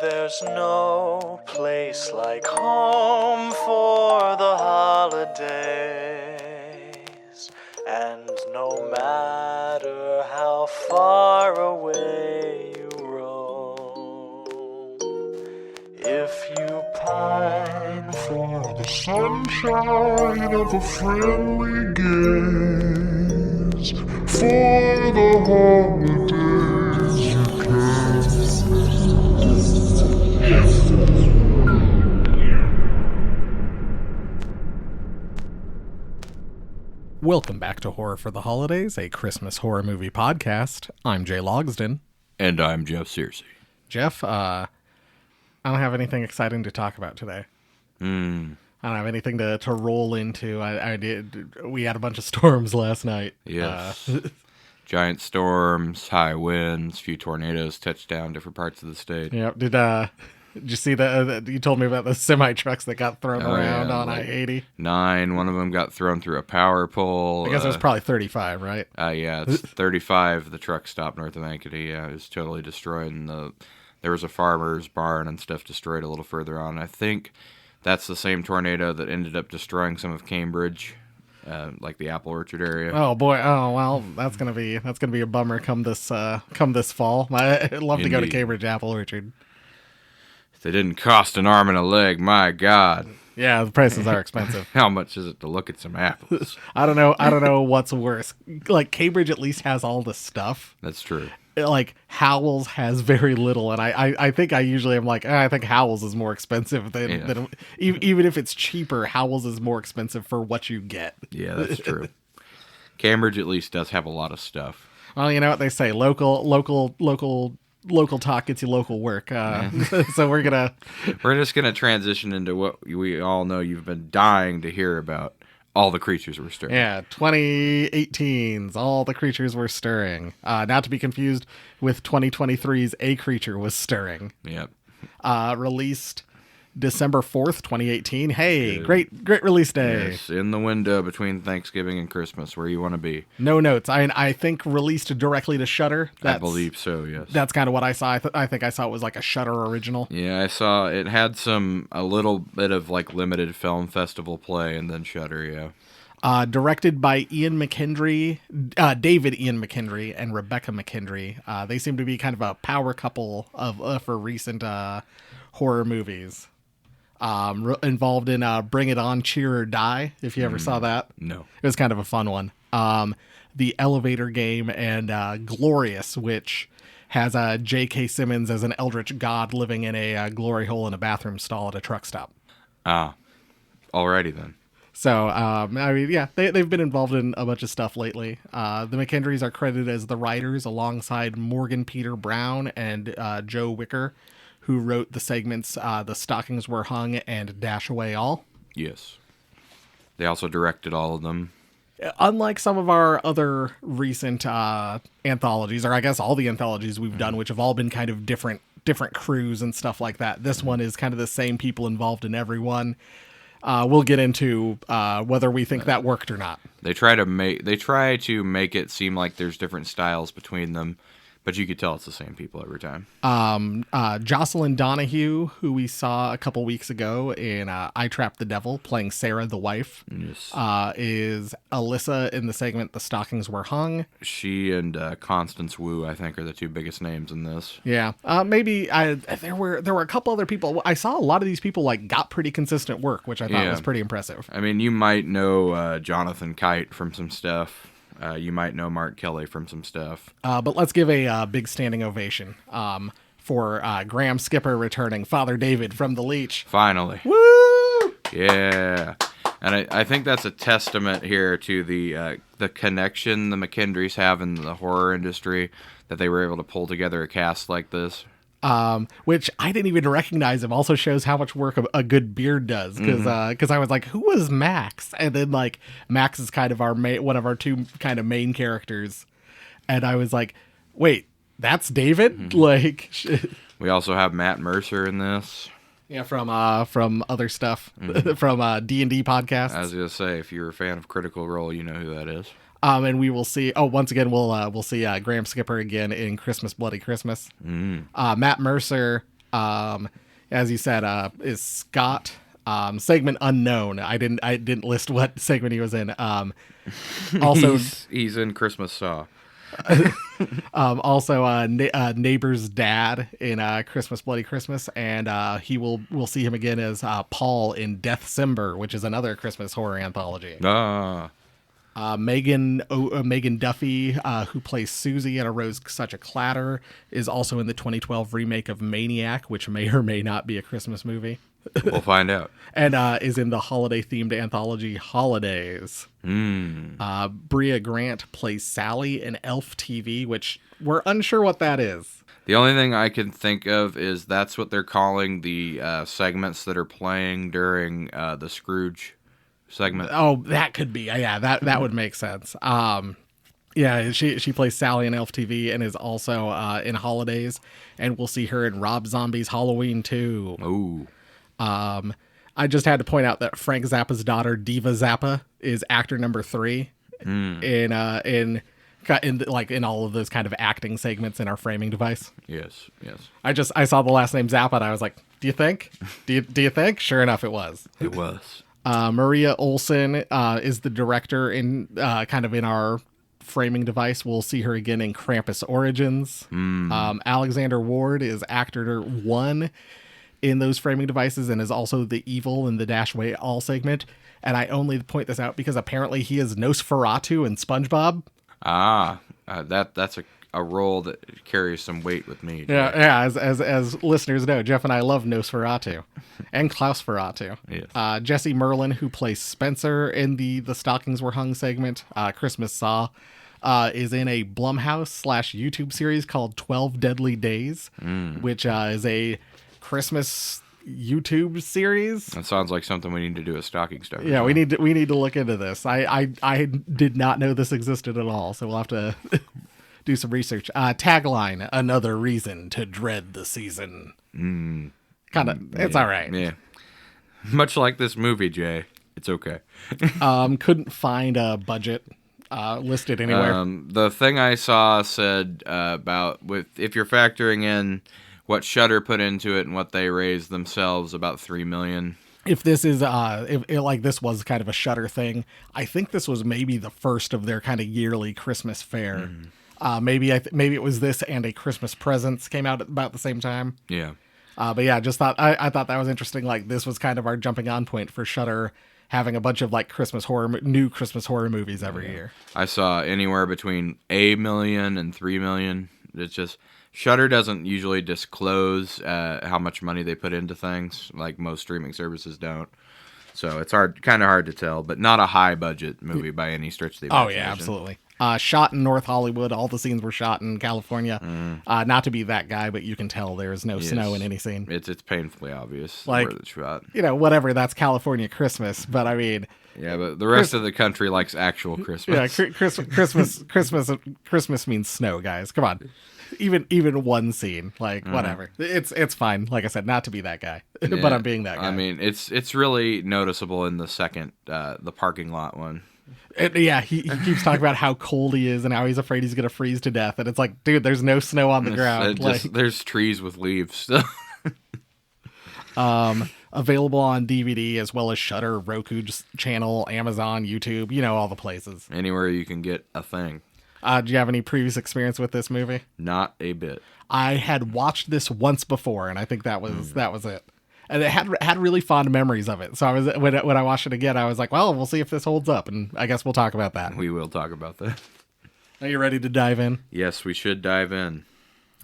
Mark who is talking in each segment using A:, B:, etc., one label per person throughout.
A: there's no place like home for the holidays. And no matter how far away you roam, if you pine for the sunshine of a friendly gaze, for the holidays you can.
B: Welcome back to Horror for the Holidays, a Christmas horror movie podcast. I'm Jay Logsden.
C: And I'm Jeff Searcy.
B: Jeff, I don't have anything exciting to talk about today. I don't have anything to roll into. We had a bunch of storms last night.
C: Yes. Giant storms, high winds, few tornadoes touched down different parts of the state.
B: Yeah. Did you see that? You told me about the semi trucks that got thrown around on I-80.
C: 9. One of them got thrown through a power pole.
B: I guess it was probably 35, right?
C: Yeah, it's 35. The truck stopped north of Ankeny. Yeah, it was totally destroyed. And there was a farmer's barn and stuff destroyed a little further on. I think that's the same tornado that ended up destroying some of Cambridge, like the apple orchard area.
B: Oh boy! Oh well, that's gonna be a bummer come this fall. I'd love to go to
C: Indeed.
B: Cambridge Apple Orchard.
C: If they didn't cost an arm and a leg, my God.
B: Yeah, the prices are expensive.
C: How much is it to look at some apples?
B: I don't know what's worse. Like, Cambridge at least has all the stuff.
C: That's true.
B: Like, Howells has very little, and I think I usually am like, I think Howells is more expensive than even if it's cheaper. Howells is more expensive for what you get.
C: Yeah, that's true. Cambridge at least does have a lot of stuff.
B: Well, you know what they say: local talk gets you local work. So we're
C: just gonna transition into what we all know you've been dying to hear about. All the creatures were stirring.
B: Yeah, 2018's All the Creatures Were Stirring. Not to be confused with 2023's A Creature Was Stirring.
C: Yep.
B: Released December 4th, 2018. Hey,
C: Good.
B: great release day.
C: Yes, in the window between Thanksgiving and Christmas, where you want to be.
B: No notes. I think released directly to Shudder.
C: I believe so, yes.
B: That's kind of what I saw. I think I saw it was like a Shudder original.
C: Yeah, I saw it had a little bit of like limited film festival play and then Shudder, yeah.
B: Directed by David Ian McKendry and Rebecca McKendry. They seem to be kind of a power couple for recent horror movies. Involved in Bring It On, Cheer or Die, if you ever saw that.
C: No.
B: It was kind of a fun one. The Elevator Game and Glorious, which has J.K. Simmons as an eldritch god living in a glory hole in a bathroom stall at a truck stop.
C: Alrighty then.
B: So, I mean, yeah, they've been involved in a bunch of stuff lately. The McKendrys are credited as the writers alongside Morgan Peter Brown and Joe Wicker, who wrote the segments The Stockings Were Hung and Dash Away All.
C: Yes. They also directed all of them.
B: Unlike some of our other recent anthologies, or I guess all the anthologies we've done, which have all been kind of different crews and stuff like that, this one is kind of the same people involved in every one. We'll get into whether we think that worked or not.
C: They try to make it seem like there's different styles between them, but you could tell it's the same people every time.
B: Jocelyn Donahue, who we saw a couple weeks ago in I Trapped the Devil, playing Sarah the wife,
C: Yes.
B: is Alyssa in the segment The Stockings Were Hung.
C: She and Constance Wu, I think, are the two biggest names in this.
B: Yeah, maybe there were a couple other people. I saw a lot of these people got pretty consistent work, which I thought was pretty impressive.
C: I mean, you might know Jonathan Kite from some stuff. You might know Mark Kelly from some stuff.
B: But let's give a big standing ovation for Graham Skipper returning, Father David from The Leech.
C: Finally.
B: Woo!
C: Yeah. And I think that's a testament here to the connection the McKendrys have in the horror industry, that they were able to pull together a cast like this.
B: Which I didn't even recognize him. Also shows how much work a good beard does. Because I was like, who was Max? And then Max is kind of one of our two kind of main characters. And I was like, wait, that's David?
C: We also have Matt Mercer in this.
B: Yeah, from other stuff, from D&D podcasts.
C: I was gonna say, if you're a fan of Critical Role, you know who that is.
B: And we will see. Oh, once again, we'll see Graham Skipper again in Christmas Bloody Christmas. Matt Mercer As you said, is Scott. Segment unknown. I didn't list what segment he was in. Also,
C: he's in Christmas Saw.
B: also neighbor's dad in Christmas Bloody Christmas, and we'll see him again as Paul in Deathcember, which is another Christmas horror anthology. Megan Duffy, who plays Susie in A Rose Such a Clatter, is also in the 2012 remake of Maniac, which may or may not be a Christmas movie.
C: We'll find out.
B: And is in the holiday-themed anthology Holidays. Bria Grant plays Sally in Elf TV, which we're unsure what that is.
C: The only thing I can think of is that's what they're calling the segments that are playing during the Scrooge segment.
B: Oh, that could be. Yeah, that would make sense. Yeah, she plays Sally in Elf TV and is also in Holidays, and we'll see her in Rob Zombie's Halloween 2.
C: Ooh.
B: I just had to point out that Frank Zappa's daughter, Diva Zappa, is actor number 3 in all of those kind of acting segments in our framing device.
C: Yes.
B: I saw the last name Zappa and I was like, do you think? Do you think? Sure enough, it was.
C: It was.
B: Maria Olsen is the director in kind of in our framing device. We'll see her again in Krampus Origins. Alexander Ward is actor 1 in those framing devices and is also the evil in the Dash Way All segment. And I only point this out because apparently he is Nosferatu in SpongeBob.
C: That's a role that carries some weight with me.
B: Yeah. As listeners know, Jeff and I love Nosferatu and Klaus Ferratu.
C: Yes.
B: Jesse Merlin, who plays Spencer in the Stockings Were Hung segment, Christmas Saw, is in a Blumhouse / YouTube series called 12 Deadly Days, which is a Christmas YouTube series.
C: That sounds like something we need to do a stocking stuffer.
B: Yeah, we need to look into this. I did not know this existed at all, so we'll have to do some research. Tagline: another reason to dread the season. Kind of, it's all right.
C: Yeah, much like this movie, Jay. It's okay.
B: Couldn't find a budget listed anywhere.
C: The thing I saw said about if you're factoring in what Shudder put into it and what they raised themselves, about $3 million.
B: If this is if this was kind of a Shudder thing, I think this was maybe the first of their kind of yearly Christmas fair. Maybe it was this and A Christmas Presents came out at about the same time.
C: Yeah.
B: But yeah, just thought I thought that was interesting. Like this was kind of our jumping on point for Shudder having a bunch of like new Christmas horror movies every year.
C: I saw anywhere between $1 million and $3 million. It's just Shudder doesn't usually disclose how much money they put into things, like most streaming services don't. So it's kind of hard to tell, but not a high budget movie by any stretch of the imagination.
B: Oh yeah, absolutely. Shot in North Hollywood. All the scenes were shot in California. Not to be that guy, but you can tell there is no snow in any scene.
C: It's painfully obvious
B: like,
C: where it's shot.
B: Whatever. That's California Christmas, but I mean.
C: Yeah, but the rest of the country likes actual Christmas.
B: Yeah, Christmas means snow, guys. Come on. Even one scene, like whatever. It's fine. Like I said, not to be that guy, but I'm being that guy.
C: I mean, it's really noticeable in the second, the parking lot one.
B: Yeah, he keeps talking about how cold he is and how he's afraid he's gonna freeze to death, and it's like, dude, there's no snow on the ground.
C: There's trees with leaves still.
B: Available on DVD as well as Shudder, Roku channel, Amazon, YouTube, all the places.
C: Anywhere you can get a thing.
B: Do you have any previous experience with this movie?
C: Not a bit.
B: I had watched this once before, and I think that was it. And it had really fond memories of it. So I was when I watched it again, I was like, well, we'll see if this holds up, and I guess we'll talk about that.
C: We will talk about that.
B: Are you ready to dive in?
C: Yes, we should dive in.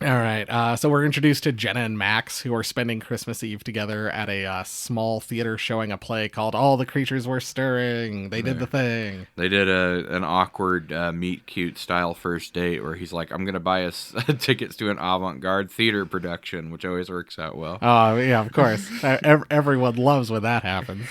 B: All right. So we're introduced to Jenna and Max, who are spending Christmas Eve together at a small theater showing a play called All the Creatures Were Stirring. They did the thing.
C: They did an awkward meet cute style first date where he's like, I'm going to buy us tickets to an avant-garde theater production, which always works out well.
B: Oh, yeah, of course. Everyone loves when that happens.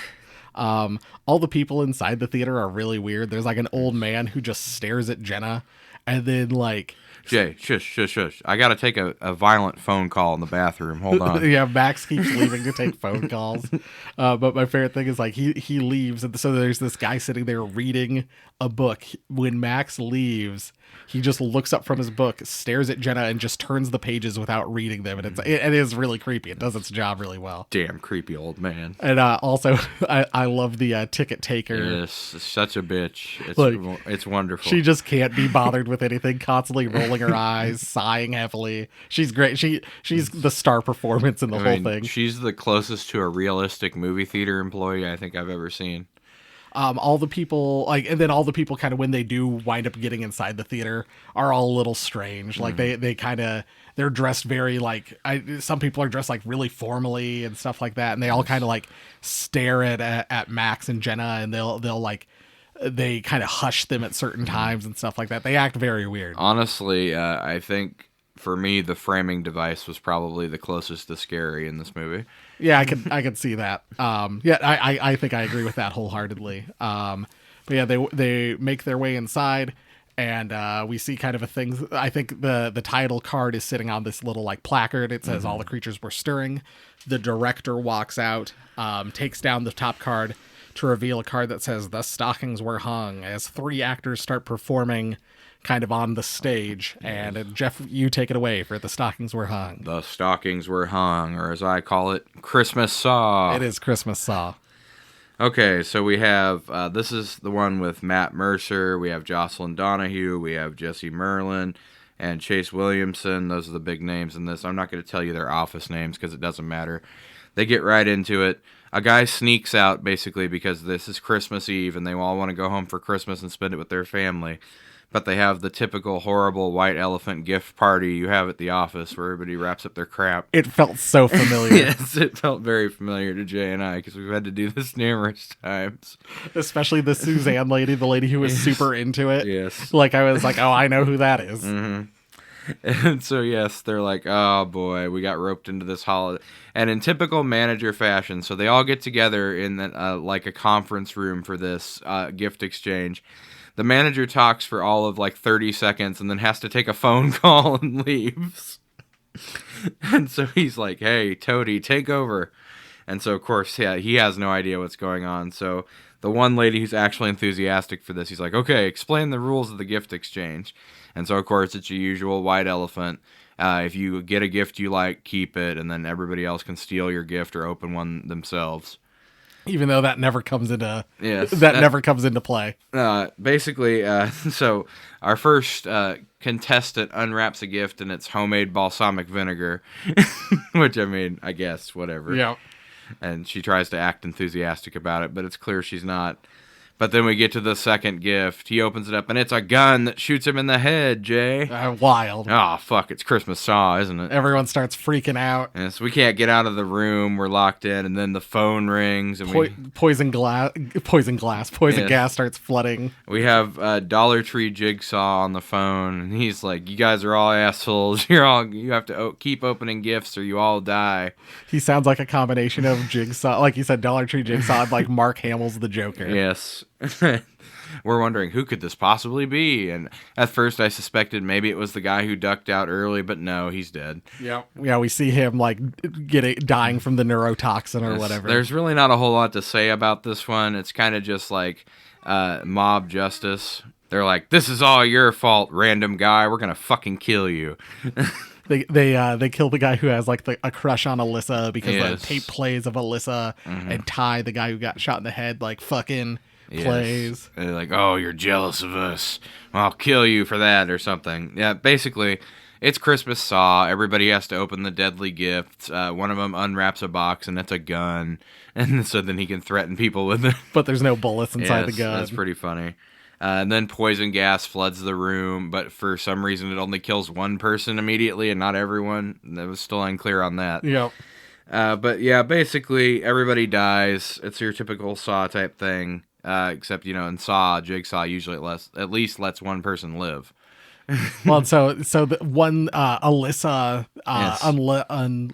B: All the people inside the theater are really weird. There's like an old man who just stares at Jenna and then like
C: Jay, shush, shush, shush. I got to take a violent phone call in the bathroom. Hold on.
B: Yeah, Max keeps leaving to take phone calls. But my favorite thing is like he leaves, and so there's this guy sitting there reading a book. When Max leaves, he just looks up from his book, stares at Jenna, and just turns the pages without reading them. And it is really creepy. It does its job really well.
C: Damn creepy old man.
B: And also, I love the ticket taker.
C: Yes, such a bitch. It's wonderful.
B: She just can't be bothered with anything, constantly rolling her eyes, sighing heavily. She's great. She's the star performance in the whole thing.
C: She's the closest to a realistic movie theater employee I think I've ever seen.
B: All the people and then all the people kind of when they do wind up getting inside the theater are all a little strange. Like they kind of they're dressed very some people are dressed like really formally and stuff like that, and they all kind of like stare at Max and Jenna, and they'll like they kind of hush them at certain times and stuff like that. They act very weird.
C: Honestly, I think for me the framing device was probably the closest to scary in this movie.
B: Yeah, I could see that. I think I agree with that wholeheartedly. But yeah, they make their way inside, and we see kind of a thing. I think the title card is sitting on this little like placard. It says all the creatures were stirring. The director walks out, takes down the top card to reveal a card that says the stockings were hung, as 3 actors start performing kind of on the stage. And Jeff, you take it away for the stockings were hung.
C: The stockings were hung, or as I call it, Christmas Saw.
B: It is Christmas Saw.
C: Okay, so we have, this is the one with Matt Mercer, we have Jocelyn Donahue, we have Jesse Merlin, and Chase Williamson. Those are the big names in this. I'm not going to tell you their office names because it doesn't matter. They get right into it. A guy sneaks out, basically, because this is Christmas Eve, and they all want to go home for Christmas and spend it with their family. But they have the typical horrible white elephant gift party you have at the office where everybody wraps up their crap.
B: It felt so familiar.
C: Yes, it felt very familiar to Jay and I because we've had to do this numerous times.
B: Especially the Suzanne lady, the lady who was super into it.
C: Yes.
B: Like, I was like, oh, I know who that is.
C: Mm-hmm. And so, yes, they're like, oh, boy, we got roped into this holiday. And in typical manager fashion, so they all get together in like a conference room for this gift exchange. The manager talks for all of like 30 seconds and then has to take a phone call and leaves. And so he's like, hey, Toady, take over. And so, of course, yeah, he has no idea what's going on. So the one lady who's actually enthusiastic for this, he's like, okay, explain the rules of the gift exchange. And so, of course, it's your usual white elephant. If you get a gift you like, keep it, and then everybody else can steal your gift or open one themselves.
B: Even though that never comes into
C: never
B: comes into play.
C: Basically, so our first contestant unwraps a gift, and it's homemade balsamic vinegar, which, I mean, I guess, whatever.
B: Yeah.
C: And she tries to act enthusiastic about it, but it's clear she's not. But then we get to the second gift. He opens it up, and it's a gun that shoots him in the head, Jay.
B: Wild.
C: Oh, fuck, it's Christmas Saw, isn't it?
B: Everyone starts freaking out.
C: And so we can't get out of the room. We're locked in, and then the phone rings. And
B: poison gas starts flooding.
C: We have Dollar Tree Jigsaw on the phone, and he's like, you guys are all assholes. You have to keep opening gifts or you all die.
B: He sounds like a combination of Jigsaw, like you said, Dollar Tree Jigsaw, and like Mark Hamill's the Joker.
C: Yes. We're wondering, who could this possibly be? And at first I suspected maybe it was the guy who ducked out early, but no, he's dead.
B: Yeah, we see him like dying from the neurotoxin or whatever.
C: There's really not a whole lot to say about this one. It's kind of just like mob justice. They're like, this is all your fault, random guy. We're gonna fucking kill you.
B: They kill the guy who has like a crush on Alyssa because the tape plays of Alyssa, and Ty, the guy who got shot in the head, like fucking plays.
C: And they're like, oh, you're jealous of us. I'll kill you for that or something. Yeah, basically, it's Christmas Saw. Everybody has to open the deadly gifts. One of them unwraps a box, and it's a gun. And so then he can threaten people with it.
B: But there's no bullets inside the gun.
C: That's pretty funny. And then poison gas floods the room, but for some reason it only kills one person immediately and not everyone. That was still unclear on that.
B: Yep.
C: But yeah, basically everybody dies. It's your typical Saw type thing. Except, in Saw, Jigsaw usually at least lets one person live.
B: Well, so the one Alyssa
C: Yes.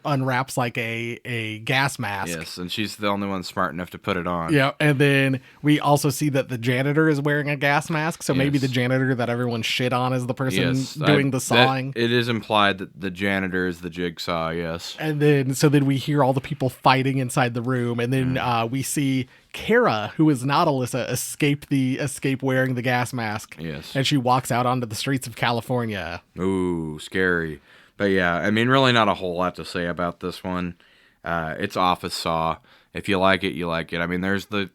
B: unwraps like a gas mask.
C: Yes, and she's the only one smart enough to put it on.
B: Yeah, and then we also see that the janitor is wearing a gas mask. So maybe
C: Yes.
B: the janitor that everyone shit on is the person
C: Yes,
B: doing the sawing.
C: it is implied that the janitor is the Jigsaw. Yes.
B: And then we hear all the people fighting inside the room, and then we see Kara, who is not Alyssa, escape wearing the gas mask.
C: Yes.
B: And she walks out onto the streets of California.
C: Ooh, scary. But yeah, I mean, really not a whole lot to say about this one. It's Office Saw. If you like it, you like it. I mean, there's the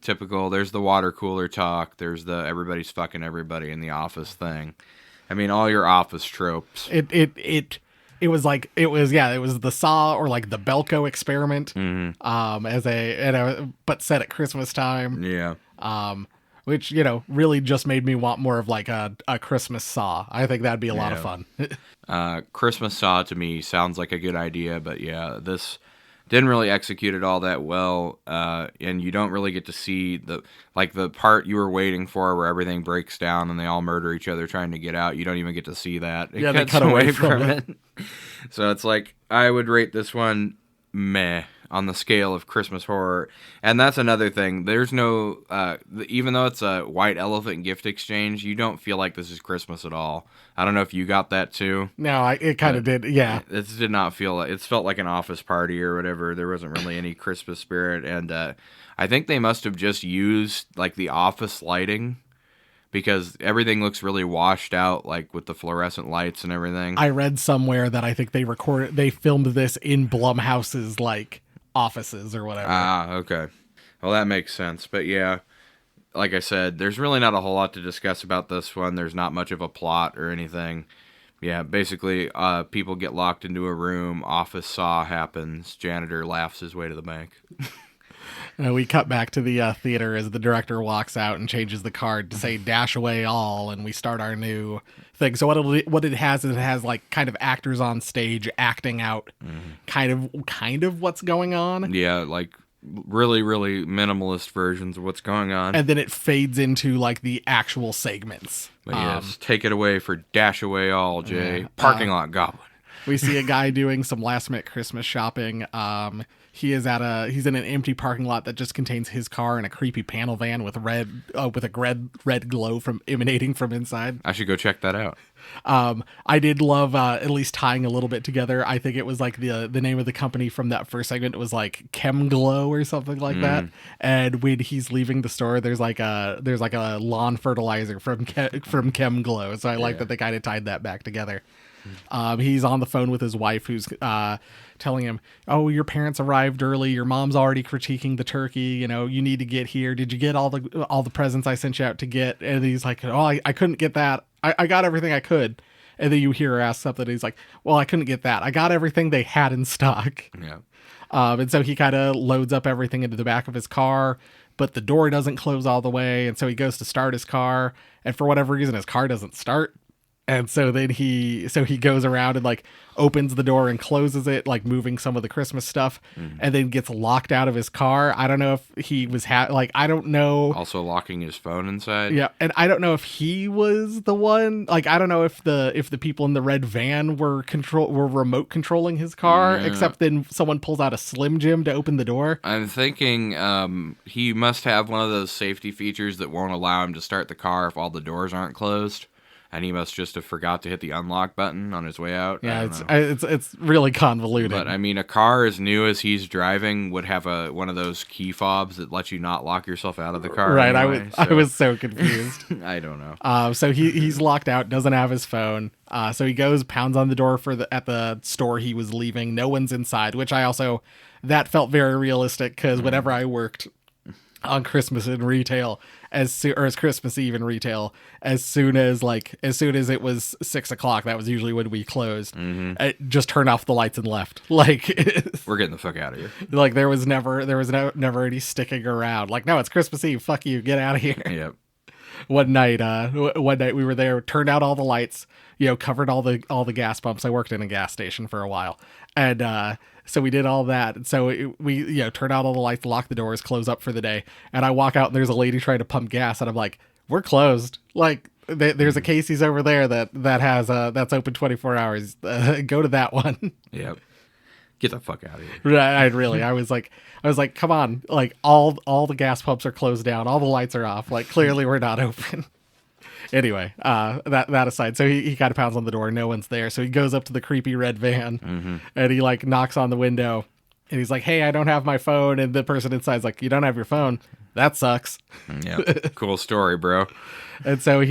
C: water cooler talk. There's the everybody's fucking everybody in the office thing. I mean, all your office tropes.
B: It was the Saw or like the Belko experiment, but set at Christmas time.
C: Yeah.
B: Which, really just made me want more of like a Christmas Saw. I think that'd be a lot of fun.
C: Christmas Saw to me sounds like a good idea, but yeah, this didn't really execute it all that well, and you don't really get to see the part you were waiting for where everything breaks down and they all murder each other trying to get out. You don't even get to see that.
B: Yeah, they cut away from it.
C: So it's like, I would rate this one meh on the scale of Christmas horror. And that's another thing. There's no, even though it's a white elephant gift exchange, you don't feel like this is Christmas at all. I don't know if you got that too.
B: No, it kind of did. Yeah.
C: It did not feel like, it felt like an office party or whatever. There wasn't really any Christmas spirit. And I think they must have just used like the office lighting, because everything looks really washed out, like with the fluorescent lights and everything.
B: I read somewhere that I think they filmed this in Blumhouse's like offices or whatever.
C: Ah, okay. Well, that makes sense. But yeah, like I said, there's really not a whole lot to discuss about this one. There's not much of a plot or anything. Yeah, basically, people get locked into a room, Office Saw happens, janitor laughs his way to the bank.
B: We cut back to the theater as the director walks out and changes the card to say "dash away all," and we start our new thing. So what it has like kind of actors on stage acting out kind of what's going on.
C: Yeah, like really, really minimalist versions of what's going on.
B: And then it fades into like the actual segments.
C: But yes, take it away for Dash Away All, Jay. Parking lot goblin.
B: We see a guy doing some last minute Christmas shopping. He's in an empty parking lot that just contains his car and a creepy panel van with a red glow emanating from inside.
C: I should go check that out.
B: I did love at least tying a little bit together. I think it was like the name of the company from that first segment. It was like Chem Glow or something like that. And when he's leaving the store, there's like a lawn fertilizer from Chem Glow. So I like that they kind of tied that back together. He's on the phone with his wife, who's telling him, "Oh, your parents arrived early. Your mom's already critiquing the turkey. You need to get here. Did you get all the presents I sent you out to get?" And he's like, "Oh, I couldn't get that. I got everything I could." And then you hear her ask something. And he's like, "Well, I couldn't get that. I got everything they had in stock."
C: Yeah.
B: And so he kind of loads up everything into the back of his car, but the door doesn't close all the way. And so he goes to start his car, and for whatever reason, his car doesn't start. And so then he goes around and like opens the door and closes it, like moving some of the Christmas stuff, and then gets locked out of his car. I don't know if he was I don't know.
C: Also locking his phone inside.
B: Yeah, and I don't know if he was the one. Like, I don't know if the people in the red van were remote controlling his car, except then someone pulls out a Slim Jim to open the door.
C: I'm thinking he must have one of those safety features that won't allow him to start the car if all the doors aren't closed. And he must just have forgot to hit the unlock button on his way out.
B: Yeah, it's really convoluted.
C: But I mean, a car as new as he's driving would have one of those key fobs that lets you not lock yourself out of the car.
B: Right,
C: anyway,
B: I was so confused.
C: I don't know.
B: So he's locked out, doesn't have his phone. So he goes, pounds on the door at the store he was leaving. No one's inside, which that felt very realistic, because whenever I worked on Christmas in retail, as Christmas Eve in retail, as soon as it was 6 o'clock, that was usually when we closed. Just turned off the lights and left. Like,
C: we're getting the fuck out of here.
B: Like, there was never any sticking around. Like, no, it's Christmas Eve. Fuck you, get out of here.
C: Yep.
B: One night we were there, turned out all the lights, covered all the gas pumps. I worked in a gas station for a while, and so we did all that. And so we turned out all the lights, lock the doors, close up for the day. And I walk out and there's a lady trying to pump gas, and I'm like, "We're closed. Like, There's a Casey's over there that has that's open 24 hours. Go to that one.
C: Yep. Get the fuck out of here.
B: I was like, come on, like all the gas pumps are closed down, all the lights are off. Like clearly we're not open. Anyway, that aside, so he kind of pounds on the door. No one's there, so he goes up to the creepy red van and he like knocks on the window and he's like, "Hey, I don't have my phone." And the person inside's like, "You don't have your phone? That sucks."
C: Yeah. Cool story, bro.
B: And so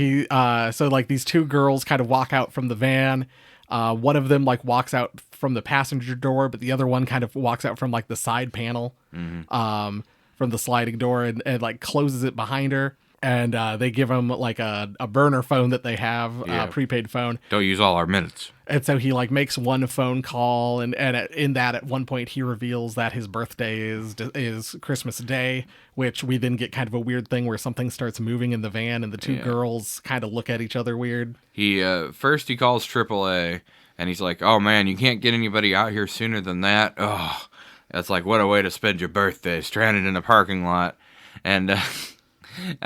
B: so like these two girls kind of walk out from the van. One of them like walks out from the passenger door, but the other one kind of walks out from like the side panel, from the sliding door and like closes it behind her. And they give him like a burner phone that they have, a prepaid phone.
C: Don't use all our minutes.
B: And so he like makes one phone call, and in that at one point he reveals that his birthday is Christmas Day, which we then get kind of a weird thing where something starts moving in the van, and the two girls kind of look at each other weird.
C: He first he calls AAA, and he's like, "Oh man, you can't get anybody out here sooner than that." Oh, that's like what a way to spend your birthday, stranded in a parking lot, and.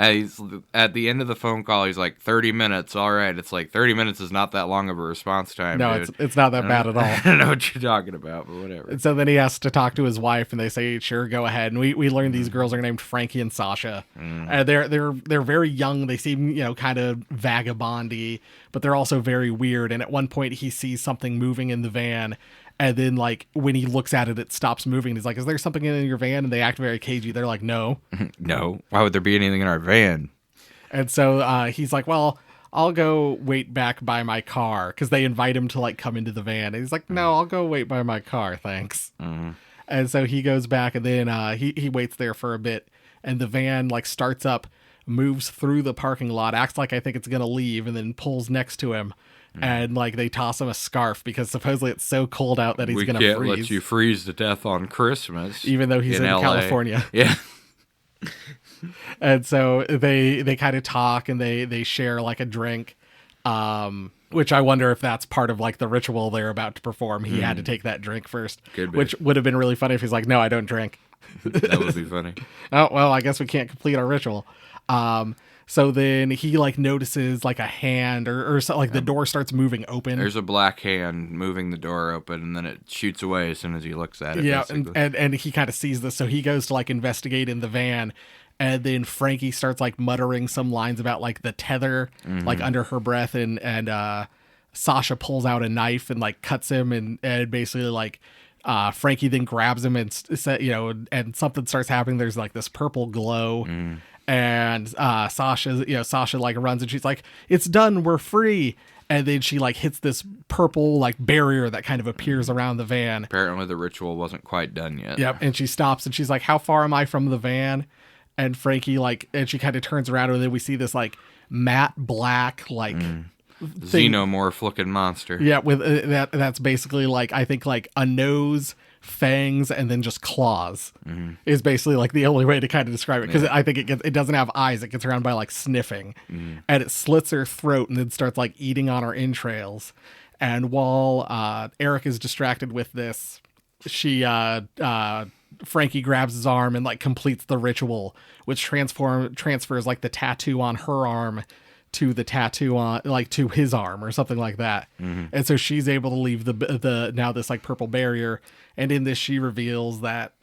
C: He's at the end of the phone call. He's like 30 minutes. All right, it's like 30 minutes is not that long of a response time.
B: No,
C: dude.
B: it's not that bad at all.
C: I don't know what you're talking about, but whatever.
B: And so then he has to talk to his wife, and they say, "Sure, go ahead." And we learn these girls are named Frankie and Sasha. They're very young. They seem kind of vagabondy, but they're also very weird. And at one point, he sees something moving in the van. And then, like, when he looks at it, it stops moving. He's like, "Is there something in your van?" And they act very cagey. They're like, "No."
C: No. Why would there be anything in our van?
B: And so he's like, "Well, I'll go wait back by my car." Because they invite him to, like, come into the van. And he's like, "No, I'll go wait by my car, thanks." And so he goes back, and then he waits there for a bit. And the van, like, starts up, moves through the parking lot, acts like I think it's going to leave, and then pulls next to him. And like they toss him a scarf because supposedly it's so cold out that he's going to freeze.
C: We can't let you freeze to death on Christmas,
B: even though he's in
C: LA.
B: California.
C: Yeah.
B: And so they kind of talk and they share like a drink, which I wonder if that's part of like the ritual they're about to perform. He had to take that drink first, which would have been really funny if he's like, "No, I don't drink."
C: That would be funny.
B: Oh well, I guess we can't complete our ritual. So then he like notices like a hand or so, like the door starts moving open.
C: There's a black hand moving the door open, and then it shoots away as soon as he looks at it.
B: Yeah, and he kind of sees this, so he goes to like investigate in the van, and then Frankie starts like muttering some lines about like the tether, like under her breath, and Sasha pulls out a knife and like cuts him, and basically like. Frankie then grabs him and and something starts happening. There's like this purple glow. And Sasha like runs and she's like, "It's done, we're free." And then she like hits this purple like barrier that kind of appears around the van.
C: Apparently the ritual wasn't quite done yet.
B: Yep. And she stops and she's like, "How far am I from the van?" And Frankie and she kind of turns around, and then we see this like matte black like
C: xenomorph looking monster.
B: Yeah, with that's basically like I think like a nose, fangs, and then just claws is basically like the only way to kind of describe it, because I think it doesn't have eyes. It gets around by like sniffing, and it slits her throat and then starts like eating on her entrails. And while Eric is distracted with this, Frankie grabs his arm and like completes the ritual, which transfers like the tattoo on her arm to the tattoo on like to his arm or something like that. And so she's able to leave the now this like purple barrier. And in this, she reveals that